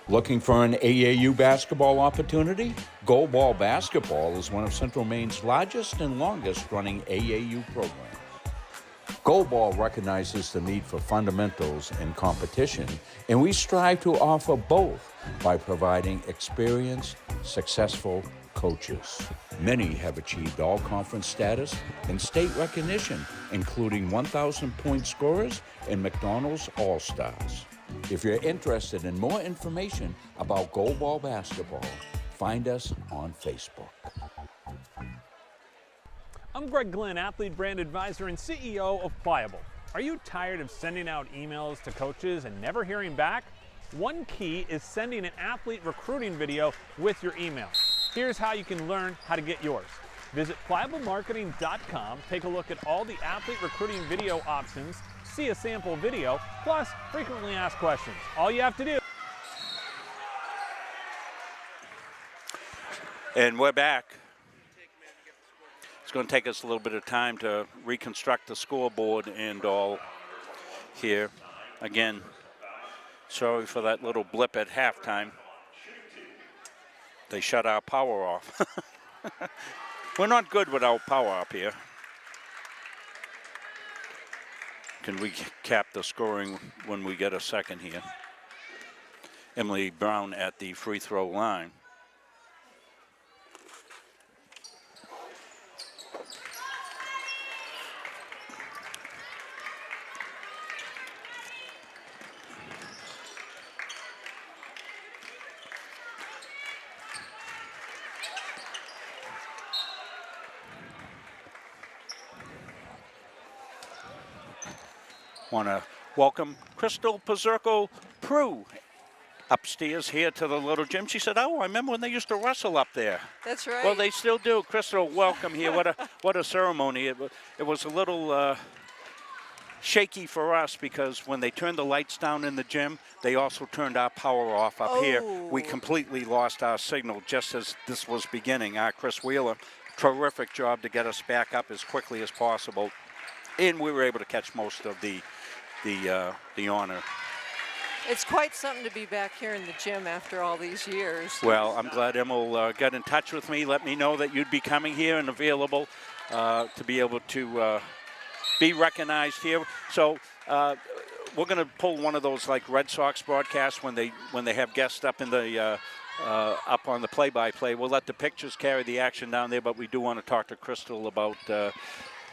Looking for an AAU basketball opportunity? Gold Ball Basketball is one of Central Maine's largest and longest running AAU programs. Gold Ball recognizes the need for fundamentals and competition, and we strive to offer both by providing experienced, successful coaches. Many have achieved all-conference status and state recognition, including 1,000-point scorers and McDonald's All-Stars. If you're interested in more information about Gold Ball Basketball, find us on Facebook. I'm Greg Glenn, Athlete Brand Advisor and CEO of Pliable. Are you tired of sending out emails to coaches and never hearing back? One key is sending an athlete recruiting video with your email. Here's how you can learn how to get yours. Visit pliablemarketing.com, take a look at all the athlete recruiting video options, see a sample video, plus frequently asked questions. All you have to do. And we're back. It's going to take us a little bit of time to reconstruct the scoreboard and all here. Again, sorry for that little blip at halftime. They shut our power off. We're not good without power up here. Can we cap the scoring when we get a second here? Emily Brown at the free throw line. Want to welcome Crystal Pazurko Prue upstairs here to the little gym. She said, "Oh, I remember when they used to wrestle up there." That's right. Well, they still do. Crystal, welcome here. What a ceremony. It was a little shaky for us because when they turned the lights down in the gym, they also turned our power off up here. We completely lost our signal just as this was beginning. Our Chris Wheeler, terrific job to get us back up as quickly as possible. And we were able to catch most of the honor. It's quite something to be back here in the gym after all these years. Well, I'm glad Emil got in touch with me, let me know that you'd be coming here and available to be able to be recognized here. So we're going to pull one of those like Red Sox broadcasts when they have guests up in the up on the play-by-play. We'll let the pictures carry the action down there, but we do want to talk to Crystal about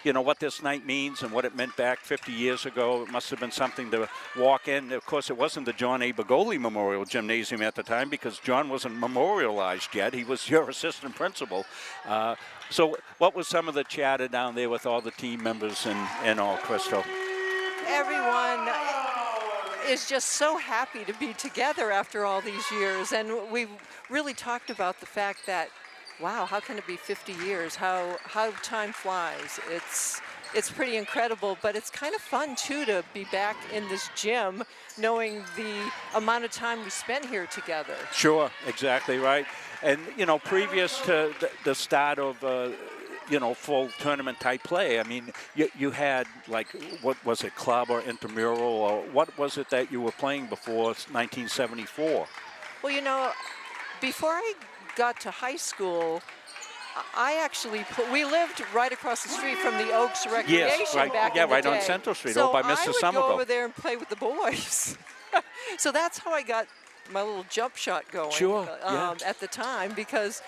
what this night means and what it meant back 50 years ago. It must have been something to walk in. Of course, it wasn't the John A. Begoli Memorial Gymnasium at the time because John wasn't memorialized yet. He was your assistant principal. So what was some of the chatter down there with all the team members and all, Crystal? Everyone is just so happy to be together after all these years. And we've really talked about the fact that, wow, how can it be 50 years? How time flies. It's pretty incredible, but it's kind of fun, too, to be back in this gym knowing the amount of time we spent here together. Sure, exactly right. And, previous to the start of full tournament type play. I mean, you had like, what was it, club or intramural, or what was it that you were playing before 1974? Well, before I got to high school, I actually, we lived right across the street from the Oaks Recreation back in the right day. on Central Street, so by Mr. Somerville. I would go over there and play with the boys. So that's how I got my little jump shot going at the time, because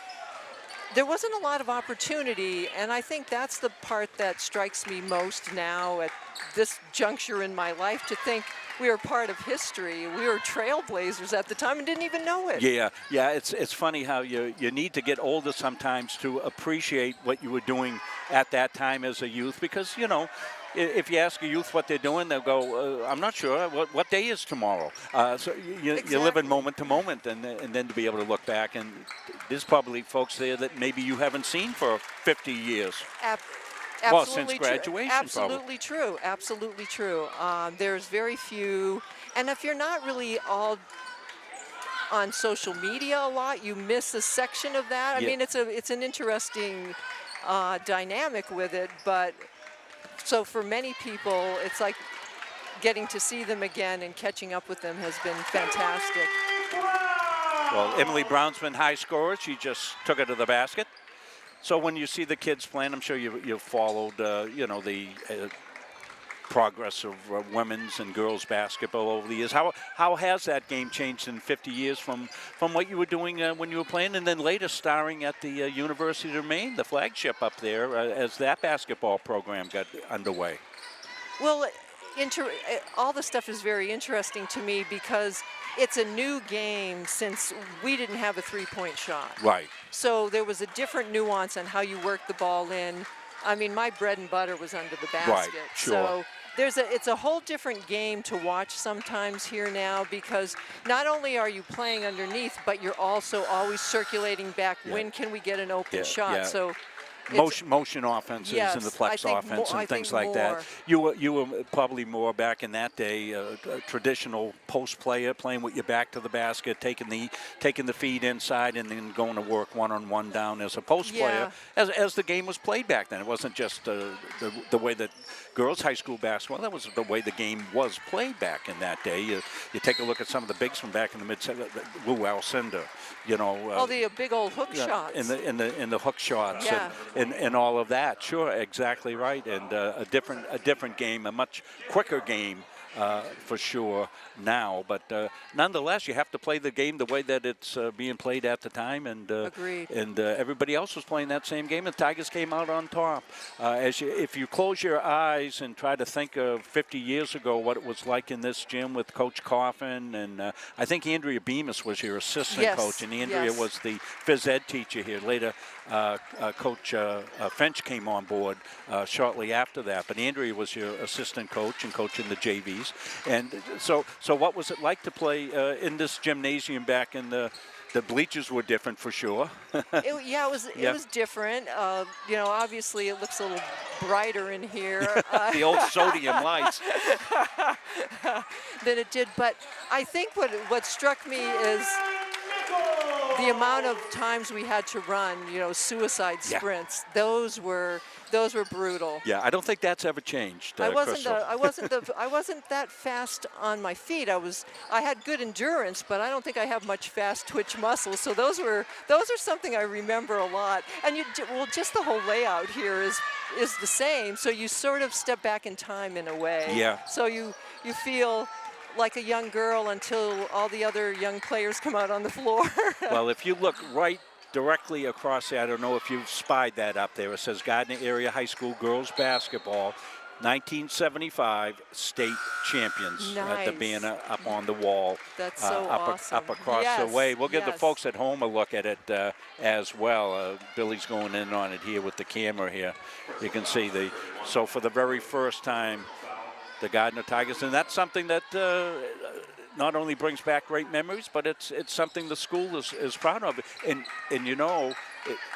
there wasn't a lot of opportunity, and I think that's the part that strikes me most now at this juncture in my life, to think we were part of history. We were trailblazers at the time and didn't even know it. Yeah, it's funny how you need to get older sometimes to appreciate what you were doing at that time as a youth, because, if you ask a youth what they're doing, they'll go, I'm not sure. What day is tomorrow? So you live in moment to moment, and then to be able to look back. And there's probably folks there that maybe you haven't seen for 50 years. Well, since graduation, absolutely true. Absolutely true. There's very few. And if you're not really all on social media a lot, you miss a section of that. I mean, it's an interesting dynamic with it, but so for many people, it's like getting to see them again and catching up with them has been fantastic. Well, Emily Brown's been high scorer. She just took it to the basket. So when you see the kids playing, I'm sure you've followed, the progress of women's and girls basketball over the years. How has that game changed in 50 years from what you were doing when you were playing, and then later starring at the University of Maine, the flagship up there, as that basketball program got underway? Well, all the stuff is very interesting to me because it's a new game since we didn't have a three-point shot. Right. So there was a different nuance on how you work the ball in. I mean, my bread and butter was under the basket. Right, sure. So it's a whole different game to watch sometimes here now, because not only are you playing underneath, but you're also always circulating back. Yeah. When can we get an open shot? Yeah. So motion offenses, yes, and the flex offense and things like that. You were probably more back in that day, a traditional post player, playing with your back to the basket, taking the feed inside and then going to work one-on-one down as a post player, as the game was played back then. It wasn't just the way that girls high school basketball, that was the way the game was played back in that day. You take a look at some of the bigs from back in the mid-70s, Lou Alcindor, the big old hook shots. In the hook shots. Yeah. And all of that. Sure, exactly right. And a different game, a much quicker game for sure now. But nonetheless, you have to play the game the way that it's being played at the time. And agreed. And everybody else was playing that same game. The Tigers came out on top. If you close your eyes and try to think of 50 years ago what it was like in this gym with Coach Coffin, and I think Andrea Bemis was your assistant coach, and Andrea was the phys ed teacher here. Later, Coach Finch came on board shortly after that, but Andrea was your assistant coach and coaching the JVs. And so what was it like to play in this gymnasium back in the bleachers were different for sure. It was different. Obviously it looks a little brighter in here. The old sodium lights. Than it did, but I think what struck me is the amount of times we had to run, suicide sprints. Those were brutal. Yeah, I don't think that's ever changed. I wasn't that fast on my feet. I had good endurance, but I don't think I have much fast twitch muscles. So those are something I remember a lot. And just the whole layout here is the same. So you sort of step back in time in a way. Yeah. So you feel like a young girl until all the other young players come out on the floor. Well, if you look right directly across there. I don't know if you've spied that up there. It says Gardiner Area High School Girls Basketball, 1975 state champions. Nice. The banner up on the wall. That's so up, awesome. up across Yes, the way. We'll give the yes. folks at home a look at it as well. Billy's going in on it here with the camera here. You can see so for the very first time, the Gardiner Tigers, and that's something that not only brings back great memories, but it's something the school is proud of. And you know,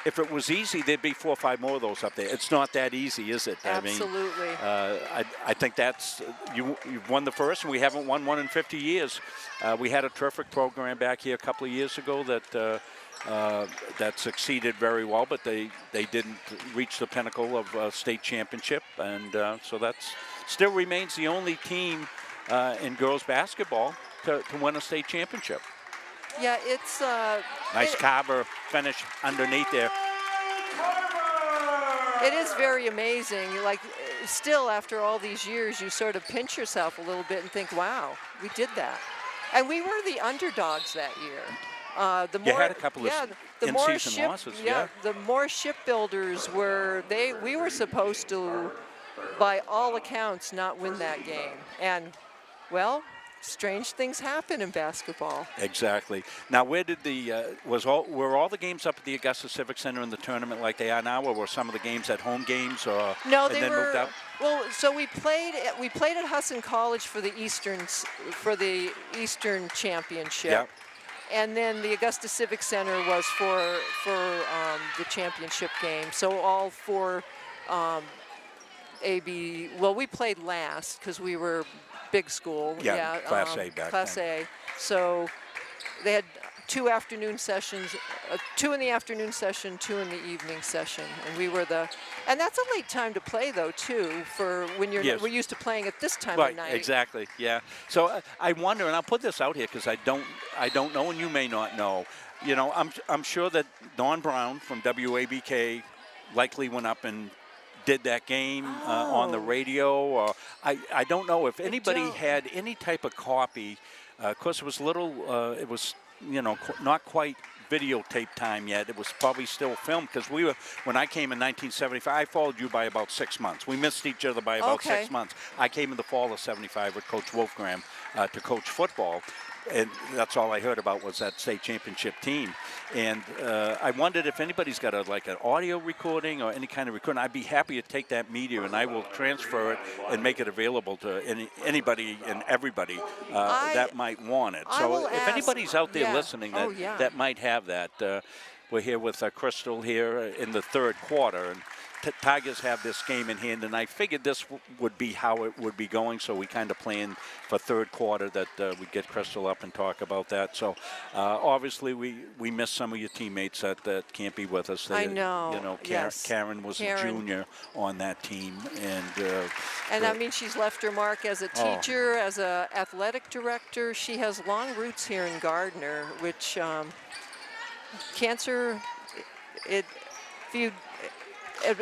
if it was easy, there'd be 4 or 5 more of those up there. It's not that easy, is it? Absolutely. I think that's you've won the first, and we haven't won one in 50 years. We had a terrific program back here a couple of years ago that succeeded very well, but they didn't reach the pinnacle of state championship, and so that's still remains the only team in girls basketball to win a state championship. Yeah, it's nice Carver finish underneath there. It is very amazing. Like, still after all these years, you sort of pinch yourself a little bit and think, wow, we did that. And we were the underdogs that year. You had a couple of in-season losses. Yeah, the more shipbuilders we were supposed to, by all accounts, not win that game. And, well, strange things happen in basketball. Exactly. Now, where did were all the games up at the Augusta Civic Center in the tournament like they are now, or were some of the games at home games, or no, and they then were moved out? Well, so we played at Husson College for the Eastern Championship. Yep. And then the Augusta Civic Center was for the championship game. So all 4 AB. Well, we played last because we were big school. Yeah, Class A back Class then. A. So they had 2 afternoon sessions, 2 in the afternoon session, 2 in the evening session, and we were and that's a late time to play though too, for when we're used to playing at this time of night. Right, exactly, yeah. So I wonder, and I'll put this out here because I don't know, and you may not know. You know, I'm sure that Don Brown from WABK likely went up and did that game on the radio, or I don't know if anybody had any type of copy. Of course, it was it was, you know, not quite videotape time yet. It was probably still filmed because when I came in 1975, I followed you by about 6 months. We missed each other by about 6 months. I came in the fall of '75 with Coach Wolfgram to coach football. And that's all I heard about was that state championship team. And I wondered if anybody's got an audio recording or any kind of recording. I'd be happy to take that media and I will transfer it and make it available to anybody and everybody that might want it. So if anybody's out there listening that might have that, we're here with Crystal here in the 3rd quarter. And Tigers have this game in hand, and I figured this would be how it would be going, so we kind of planned for 3rd quarter that we'd get Crystal up and talk about that. So obviously we miss some of your teammates that can't be with us. I know. You know, yes. Karen was a junior on that team, and I mean, she's left her mark as a teacher, as a athletic director. She has long roots here in Gardiner, which cancer, it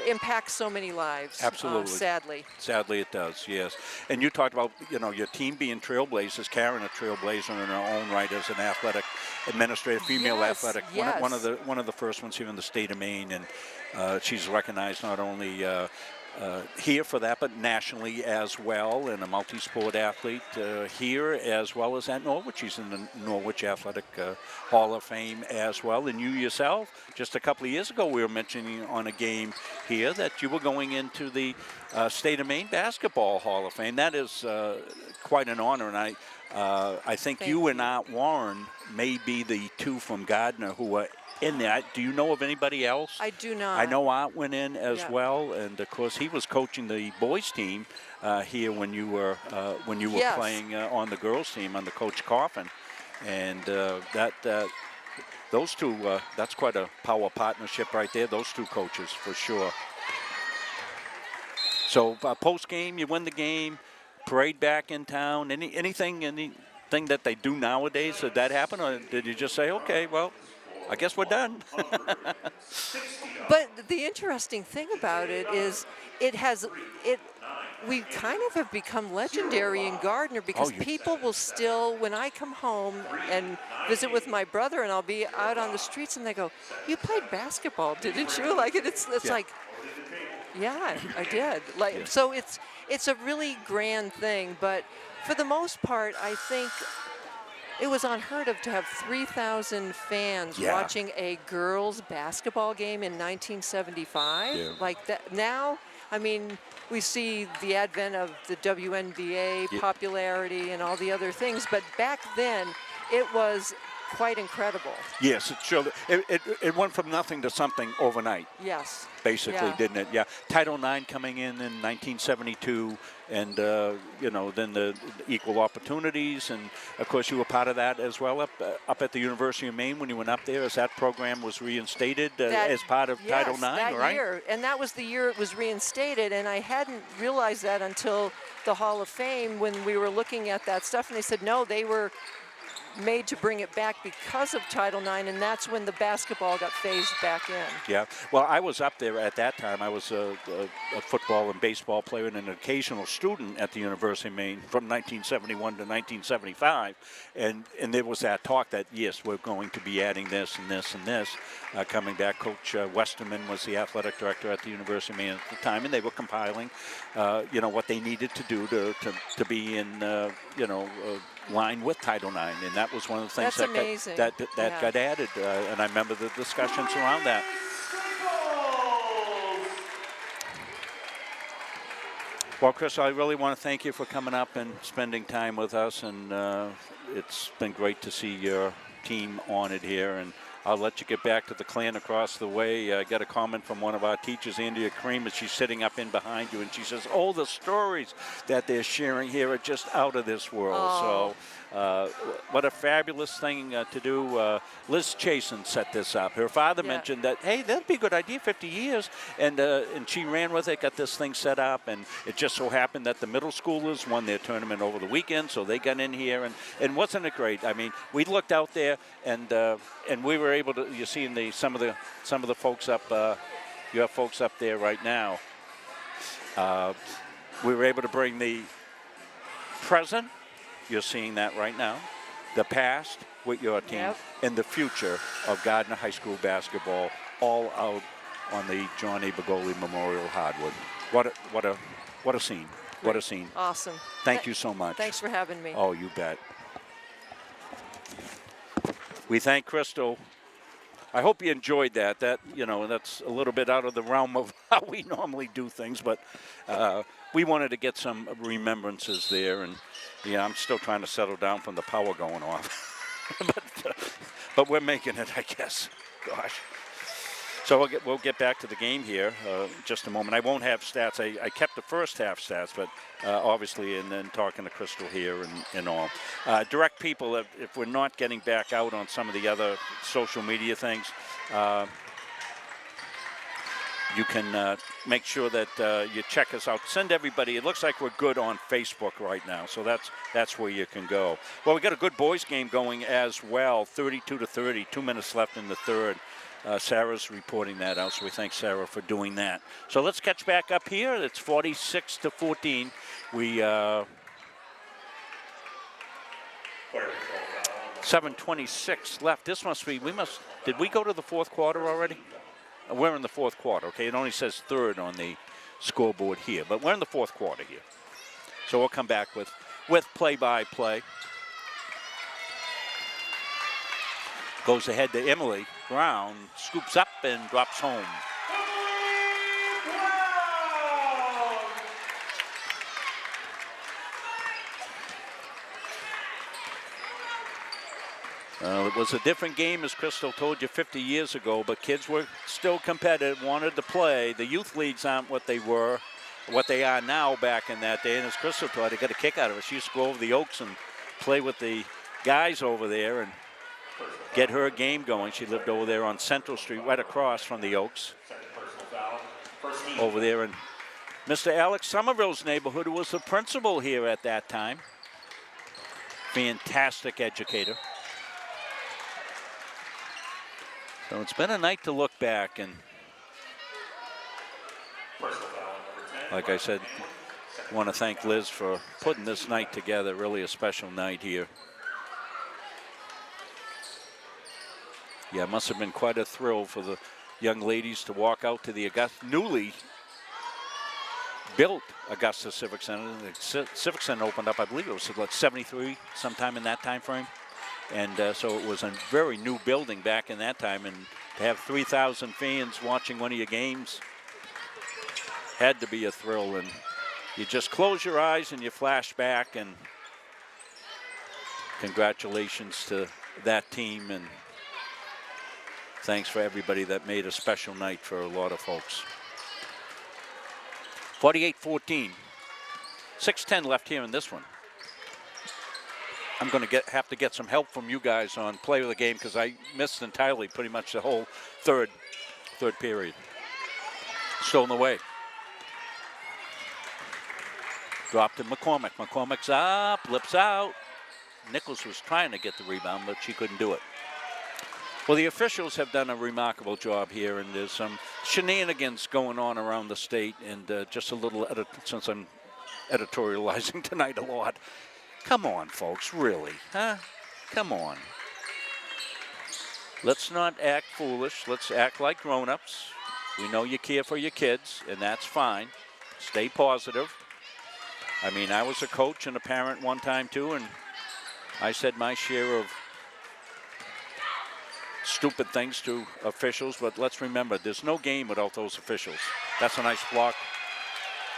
impacts so many lives. Absolutely. Sadly. Sadly, it does, yes. And you talked about, you know, your team being trailblazers. Karen, a trailblazer in her own right as an athletic administrator, female athletic. Yes. One of the first ones here in the state of Maine. And she's recognized not only here for that, but nationally as well, and a multi-sport athlete here as well as at Norwich. She's in the Norwich Athletic Hall of Fame as well. And you yourself, just a couple of years ago, we were mentioning on a game here that you were going into the State of Maine Basketball Hall of Fame. That is quite an honor, and I think you and Art Warren may be the 2 from Gardiner who are in there. Do you know of anybody else? I do not. I know Art went in as well, and of course he was coaching the boys team here when you were playing on the girls team under Coach Coffin, and those 2 that's quite a power partnership right there. Those 2 coaches for sure. So post game, you win the game, parade back in town. Anything that they do nowadays, did that happen, or did you just say, okay, well, I guess we're done? But the interesting thing about it is it we kind of have become legendary in Gardiner because people will still, when I come home and visit with my brother and I'll be out on the streets and they go, "You played basketball, didn't you?" Like, it's like, yeah, I did. Like, so it's a really grand thing, but for the most part, I think it was unheard of to have 3,000 fans watching a girls' basketball game in 1975. Like that now. I mean, we see the advent of the WNBA popularity and all the other things, but back then it was quite incredible. Yes, it sure. It went from nothing to something overnight. Yes. Basically, didn't it? Yeah. Title IX coming in 1972, and you know, then the equal opportunities, and of course you were part of that as well up at the University of Maine when you went up there, as that program was reinstated as part of Title IX, that right? Year, and that was the year it was reinstated, and I hadn't realized that until the Hall of Fame when we were looking at that stuff, and they said no, they were made to bring it back because of Title IX, and that's when the basketball got phased back in. Yeah, well, I was up there at that time. I was a football and baseball player and an occasional student at the University of Maine from 1971 to 1975, and there was that talk that, yes, we're going to be adding this and this and this. Coming back, Coach Westerman was the athletic director at the University of Maine at the time, and they were compiling, you know, what they needed to do to be in, you know, line with Title IX, and that was one of the things that got added, and I remember the discussions around that. Well, Chris, I really want to thank you for coming up and spending time with us, and it's been great to see your team on it here, and I'll let you get back to the clan across the way. I got a comment from one of our teachers, Andrea Cream, she's sitting up in behind you, and she says, "Oh, the stories that they're sharing here are just out of this world." Oh. So what a fabulous thing to do. Liz Chasen set this up. Her father mentioned that, hey, that'd be a good idea, 50 years. And she ran with it, got this thing set up. And it just so happened that the middle schoolers won their tournament over the weekend, so they got in here. And wasn't it great? I mean, we looked out there, and we were able to, you're seeing some of the folks up, you have folks up there right now. We were able to bring the present. You're seeing that right now. The past with your team and the future of Gardiner High School basketball, all out on the John A. Begoli Memorial Hardwood. What a scene! Great. What a scene! Awesome. Thank you so much. Thanks for having me. Oh, you bet. We thank Crystal. I hope you enjoyed that. That, you know, that's a little bit out of the realm of how we normally do things, but we wanted to get some remembrances there, and yeah, I'm still trying to settle down from the power going off, but we're making it, I guess. Gosh. So we'll get back to the game here just a moment. I won't have stats. I kept the first half stats, but obviously, and then talking to Crystal here and all. Direct people, if we're not getting back out on some of the other social media things, you can make sure that you check us out. Send everybody. It looks like we're good on Facebook right now, so that's where you can go. Well, we got a good boys game going as well, 32-30, 2 minutes left in the third. Sarah's reporting that out, so we thank Sarah for doing that. So let's catch back up here. It's 46-14. We 7:26 left. This must be. Did we go to the fourth quarter already? We're in the fourth quarter. Okay, it only says third on the scoreboard here, but we're in the fourth quarter here. So we'll come back with play-by-play. Goes ahead to Emily Brown, scoops up and drops home. It was a different game, as Crystal told you 50 years ago, but kids were still competitive, wanted to play. The youth leagues aren't what they were, what they are now back in that day. And as Crystal told, they got a kick out of it. She used to go over the Oaks and play with the guys over there and get her game going. She lived over there on Central Street, right across from the Oaks. Over there in Mr. Alex Somerville's neighborhood, who was the principal here at that time. Fantastic educator. So it's been a night to look back, and like I said, I want to thank Liz for putting this night together, really a special night here. Yeah, it must have been quite a thrill for the young ladies to walk out to the newly built Augusta Civic Center. The Civic Center opened up, I believe it was like 73, sometime in that time frame. And so it was a very new building back in that time. And to have 3,000 fans watching one of your games had to be a thrill. And you just close your eyes and you flash back. And congratulations to that team. And thanks for everybody that made a special night for a lot of folks. 48-14. 6:10 left here in this one. I'm going to have to get some help from you guys on play of the game because I missed entirely pretty much the whole third period. Stolen away. Dropped to McCormick. McCormick's up, lips out. Nichols was trying to get the rebound, but she couldn't do it. Well, the officials have done a remarkable job here, and there's some shenanigans going on around the state, and just a little, since I'm editorializing tonight a lot. Come on, folks, really, huh? Come on. Let's not act foolish. Let's act like grown-ups. We know you care for your kids, and that's fine. Stay positive. I mean, I was a coach and a parent one time, too, and I said my share of stupid things to officials, but let's remember, there's no game without those officials. That's a nice block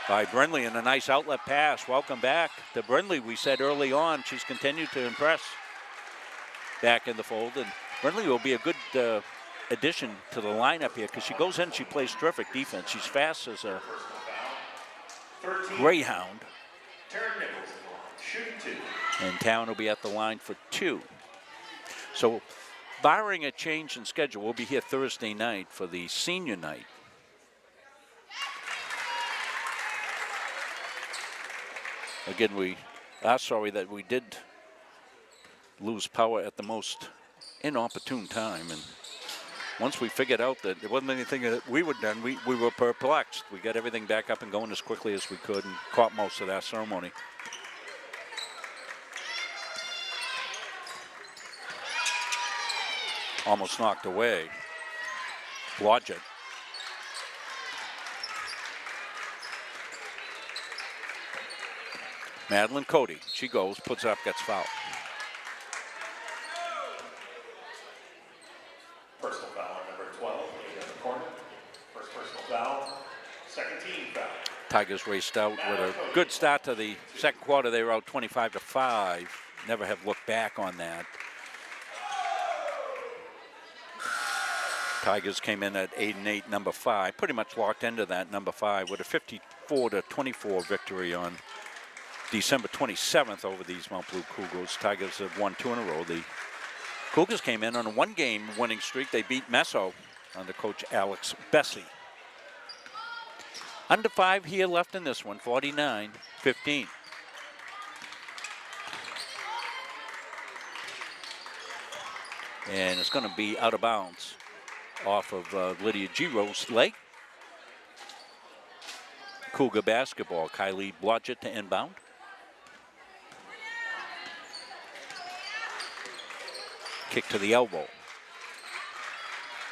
by Brindley and a nice outlet pass. Welcome back to Brindley. We said early on she's continued to impress back in the fold, and Brindley will be a good addition to the lineup here because she goes in, she plays terrific defense. She's fast as a greyhound. And Town will be at the line for 2. So barring a change in schedule, we'll be here Thursday night for the senior night. Again, we are sorry that we did lose power at the most inopportune time. And once we figured out that there wasn't anything that we would done, we were perplexed. We got everything back up and going as quickly as we could and caught most of that ceremony. Almost knocked away. Blodgett. Madeline Cody, she goes, puts up, gets fouled. Personal foul on number 12, in the corner. First personal foul, second team foul. Tigers raced out with a good start to the second quarter. They were out 25-5. Never have looked back on that. Tigers came in at 8-8, number 5, pretty much locked into that number 5 with a 54-24 victory on December 27th over these Mount Blue Cougars. Tigers have won 2 in a row. The Cougars came in on a 1-game winning streak. They beat Meso under coach Alex Bessie. Under 5 here left in this one, 49-15. And it's going to be out of bounds off of Lydia Giro's leg. Cougar basketball. Kylie Blodgett to inbound. Kick to the elbow.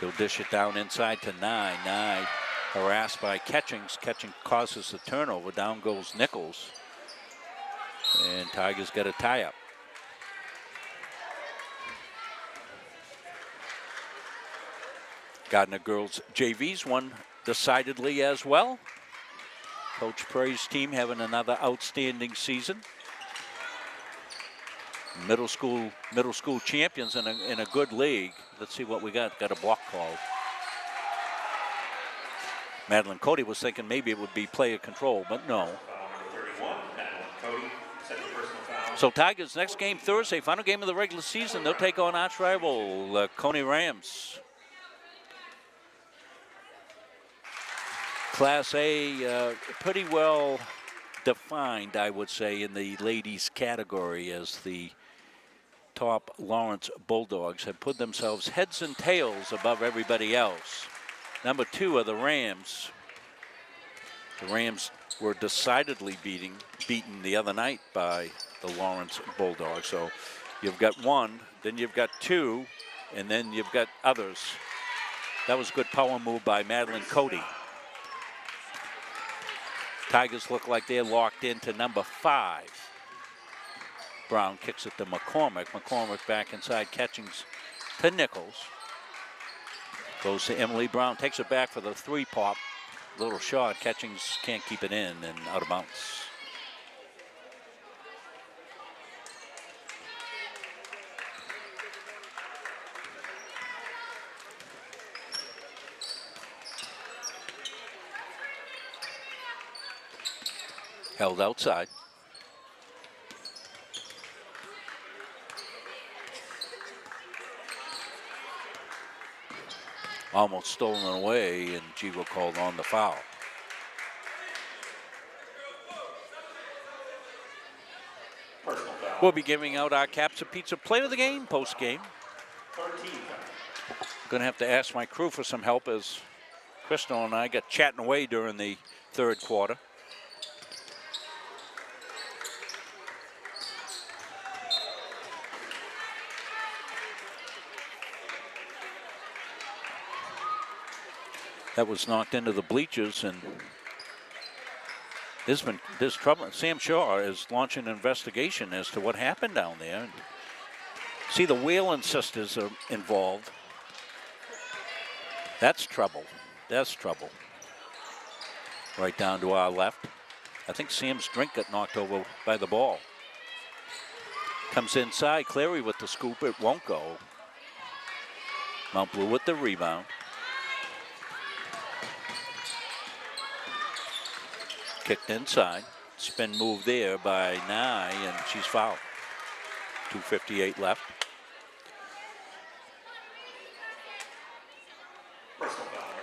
They'll dish it down inside to Nye. Nye harassed by Catchings. Catching causes the turnover. Down goes Nichols. And Tigers get a tie-up. Gardiner girls JVs won decidedly as well. Coach Pray's team having another outstanding season. Middle school champions in a good league. Let's see what we got. Got a block call. Madeline Cody was thinking maybe it would be player control, but no. So Tigers next game Thursday, final game of the regular season. They'll take on arch rival Coney Rams. Class A, pretty well defined, I would say, in the ladies category, as the top Lawrence Bulldogs have put themselves heads and tails above everybody else. Number 2 are the Rams. The Rams were decidedly beaten the other night by the Lawrence Bulldogs. So you've got one, then you've got two, and then you've got others. That was a good power move by Madeline Cody. Tigers look like they're locked into number 5. Brown kicks it to McCormick. McCormick back inside, Catchings to Nichols. Goes to Emily Brown, takes it back for the 3-pop. Little shot, Catchings can't keep it in and out of bounds. Held outside. Almost stolen away, and Givo called on the foul. We'll be giving out our Caps of Pizza Player of the Game post-game. Going to have to ask my crew for some help as Crystal and I got chatting away during the third quarter. That was knocked into the bleachers, and there's trouble. Sam Shaw is launching an investigation as to what happened down there. And see, the Whalen sisters are involved. That's trouble. That's trouble. Right down to our left. I think Sam's drink got knocked over by the ball. Comes inside, Clary with the scoop. It won't go. Mount Blue with the rebound. Kicked inside. Spin move there by Nye, and she's fouled. 2:58 left.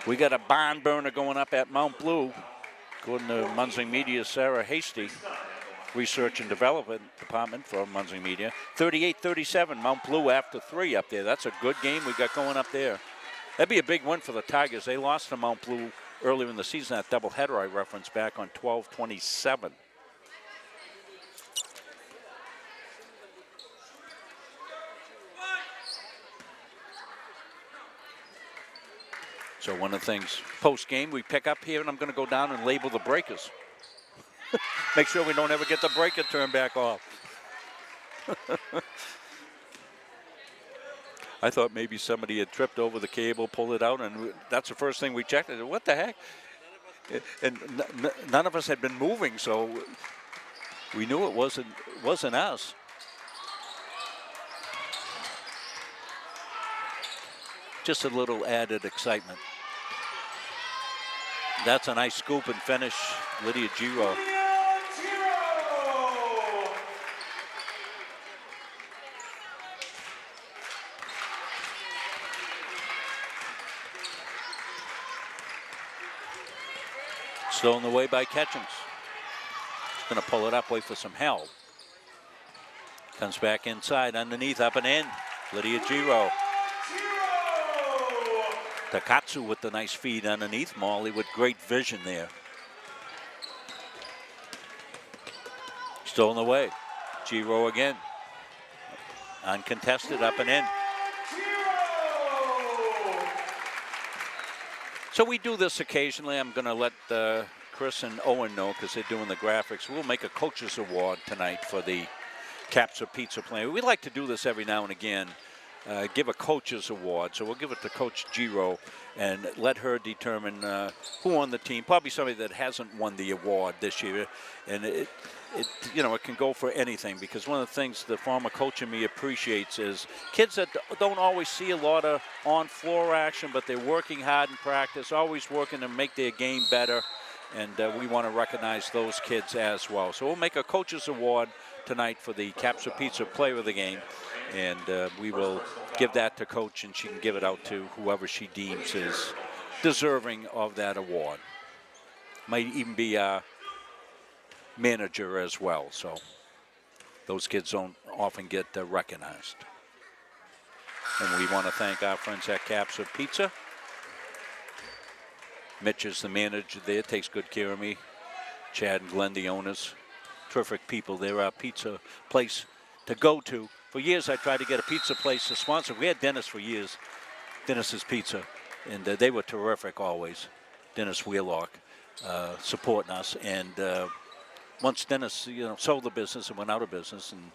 We got a barn burner going up at Mount Blue. According to Munzing Media's Sarah Hasty, Research and Development Department for Munzing Media. 38-37, Mount Blue after 3 up there. That's a good game we got going up there. That'd be a big win for the Tigers. They lost to Mount Blue earlier in the season, that doubleheader I referenced back on 12/27. So one of the things post-game we pick up here, and I'm going to go down and label the breakers. Make sure we don't ever get the breaker turned back off. I thought maybe somebody had tripped over the cable, pulled it out, and that's the first thing we checked. I said, what the heck? And none of us had been moving, so we knew it wasn't us. Just a little added excitement. That's a nice scoop and finish, Lydia Giro. Stolen away by Catchings. Going to pull it up, wait for some help. Comes back inside, underneath, up and in. Lydia Giro. Takatsu with the nice feed underneath. Molly with great vision there. Stolen away. Giro again. Uncontested, up and in. So we do this occasionally. I'm going to let Chris and Owen know because they're doing the graphics. We'll make a coach's award tonight for the Caps of Pizza Player. We like to do this every now and again. Give a coach's award. So we'll give it to Coach Giro and let her determine who on the team. Probably somebody that hasn't won the award this year. And it can go for anything, because one of the things the former coach in me appreciates is kids that don't always see a lot of on-floor action, but they're working hard in practice, always working to make their game better. And we want to recognize those kids as well. So we'll make a coach's award tonight for the Caps of Pizza Player of the Game. And we will give that to Coach, and she can give it out to whoever she deems is deserving of that award. Might even be a manager as well. So those kids don't often get recognized. And we want to thank our friends at Caps of Pizza. Mitch is the manager there, takes good care of me. Chad and Glenn, the owners, terrific people. They're our pizza place to go to. For years, I tried to get a pizza place to sponsor. We had Dennis for years, Dennis's Pizza, and they were terrific always. Dennis Wheelock supporting us, and once Dennis, sold the business and went out of business, and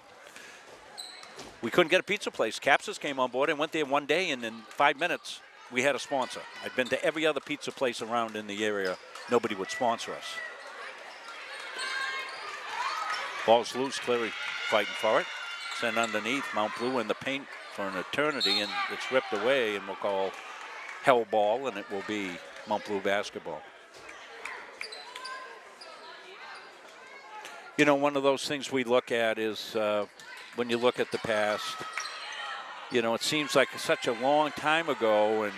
we couldn't get a pizza place. Capsis came on board and went there one day, and in 5 minutes, we had a sponsor. I'd been to every other pizza place around in the area. Nobody would sponsor us. Ball's loose, clearly fighting for it. Sent underneath, Mount Blue in the paint for an eternity, and it's ripped away, and we'll call hell ball, and it will be Mount Blue basketball. One of those things we look at is when you look at the past, it seems like such a long time ago, and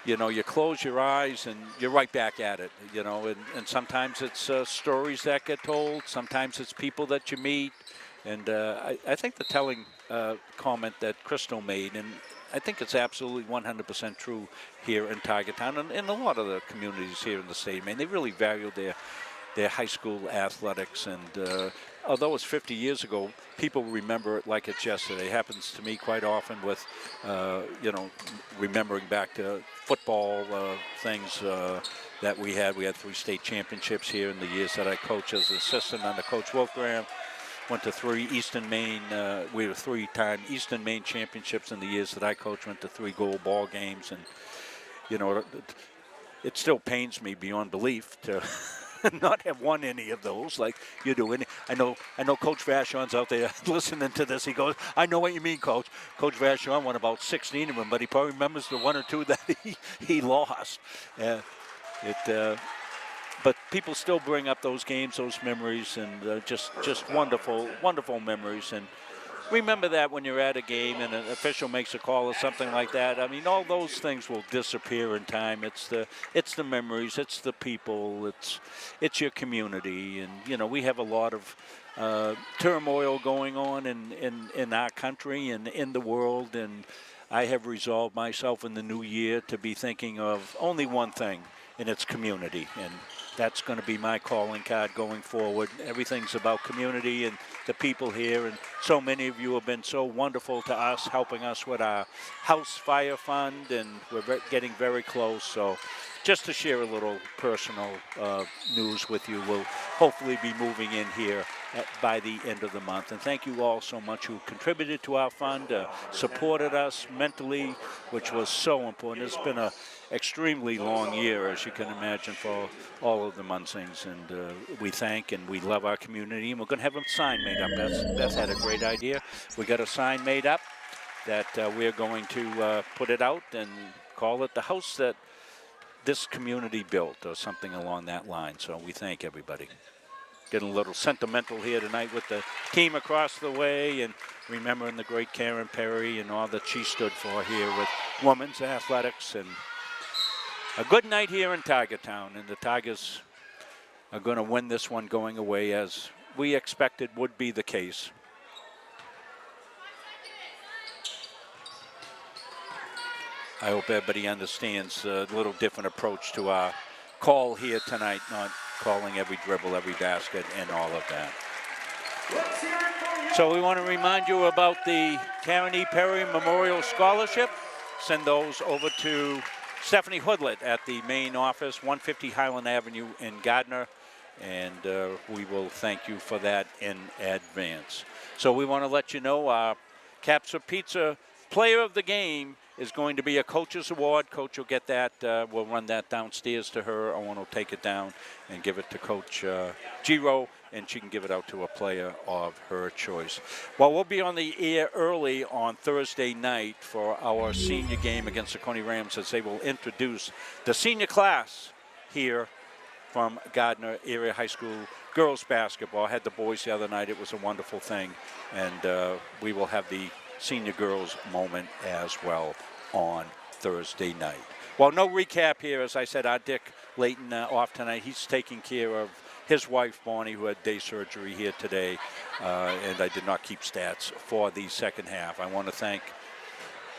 you close your eyes and you're right back at it, and sometimes it's stories that get told, sometimes it's people that you meet, and I think the telling comment that Crystal made, and I think it's absolutely 100% true here in Tiger Town and in a lot of the communities here in the state. They really value their high school athletics, and although it's 50 years ago, people remember it like it's yesterday. It happens to me quite often with, remembering back to football things that we had. We had 3 state championships here in the years that I coached as an assistant under Coach Wolfgram. Went to 3 Eastern Maine, we were 3-time Eastern Maine championships in the years that I coached. Went to 3 gold ball games, and, it still pains me beyond belief to not have won any of those like you do. And I know Coach Vashon's out there listening to this. He goes, I know what you mean, Coach. Coach Vashon won about 16 of them, but he probably remembers the 1 or 2 that he lost. But people still bring up those games, those memories, and just wonderful, wonderful memories. And remember that when you're at a game and an official makes a call or something like that. All those things will disappear in time. It's the memories, it's the people, it's your community, and we have a lot of turmoil going on in our country and in the world. And I have resolved myself in the new year to be thinking of only one thing, and it's community. And that's going to be my calling card going forward. Everything's about community and the people here, and so many of you have been so wonderful to us, helping us with our house fire fund, and we're getting very close. So just to share a little personal news with you, we'll hopefully be moving in here by the end of the month. And thank you all so much who contributed to our fund, supported us mentally, which was so important. It's been an extremely long year, as you can imagine, for all of the Munsings, and we thank and we love our community, and we're going to have a sign made up. Beth had a great idea. We got a sign made up that we're going to put it out and call it the house that this community built, or something along that line. So we thank everybody. Getting a little sentimental here tonight with the team across the way, and remembering the great Karen Perry and all that she stood for here with women's athletics. And a good night here in Tiger Town, and the Tigers are going to win this one going away, as we expected would be the case. I hope everybody understands a little different approach to our call here tonight, not calling every dribble, every basket, and all of that. So we want to remind you about the Karen E. Perry Memorial Scholarship. Send those over to Stephanie Hoodlet at the main office, 150 Highland Avenue in Gardiner, and we will thank you for that in advance. So we want to let you know our Capsa Pizza Player of the Game is going to be a coach's award. Coach will get that. We'll run that downstairs to her. Owen will take it down and give it to Coach Giro, and she can give it out to a player of her choice. Well, we'll be on the air early on Thursday night for our senior game against the Coney Rams, as they will introduce the senior class here from Gardiner Area High School girls basketball. I had the boys the other night. It was a wonderful thing, and we will have the senior girls moment as well on Thursday night. Well, no recap here. As I said, our Dick Layton off tonight. He's taking care of his wife, Bonnie, who had day surgery here today, and I did not keep stats for the second half. I want to thank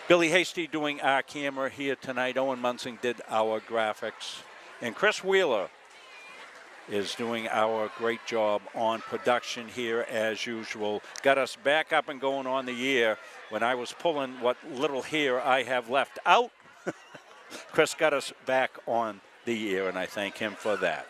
Billy Hasty doing our camera here tonight. Owen Munsing did our graphics, and Chris Wheeler is doing our great job on production here as usual. Got us back up and going on the year when I was pulling what little hair I have left out. Chris got us back on the year, and I thank him for that.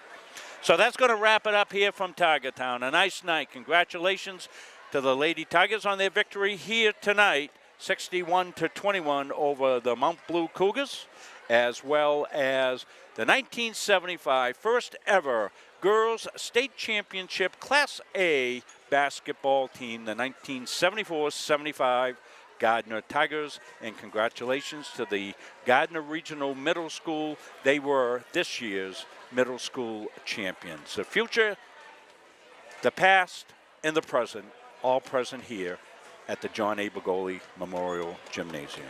So that's going to wrap it up here from Tiger Town. A nice night. Congratulations to the Lady Tigers on their victory here tonight, 61-21 over the Mount Blue Cougars, as well as the 1975 first ever Girls State Championship Class A basketball team, the 1974-75 Gardiner Tigers, and congratulations to the Gardiner Regional Middle School. They were this year's middle school champions. The future, the past, and the present, all present here at the John A. Bergoli Memorial Gymnasium.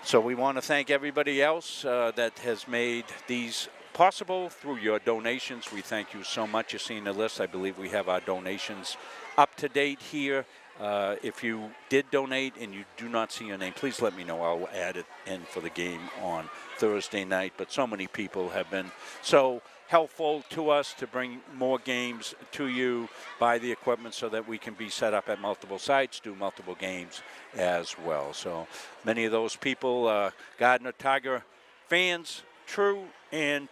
So we want to thank everybody else that has made these possible through your donations. We thank you so much. You've seen the list. I believe we have our donations up to date here. If you did donate and you do not see your name, please let me know. I'll add it in for the game on Thursday night. But so many people have been so helpful to us to bring more games to you, buy the equipment so that we can be set up at multiple sites, do multiple games as well. So many of those people, Gardiner Tiger fans, true, and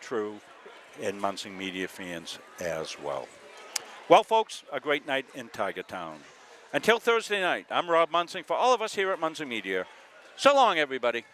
Munsing Media fans as well. Well, folks, a great night in Tiger Town. Until Thursday night, I'm Rob Munsing. For all of us here at Munsing Media, so long, everybody.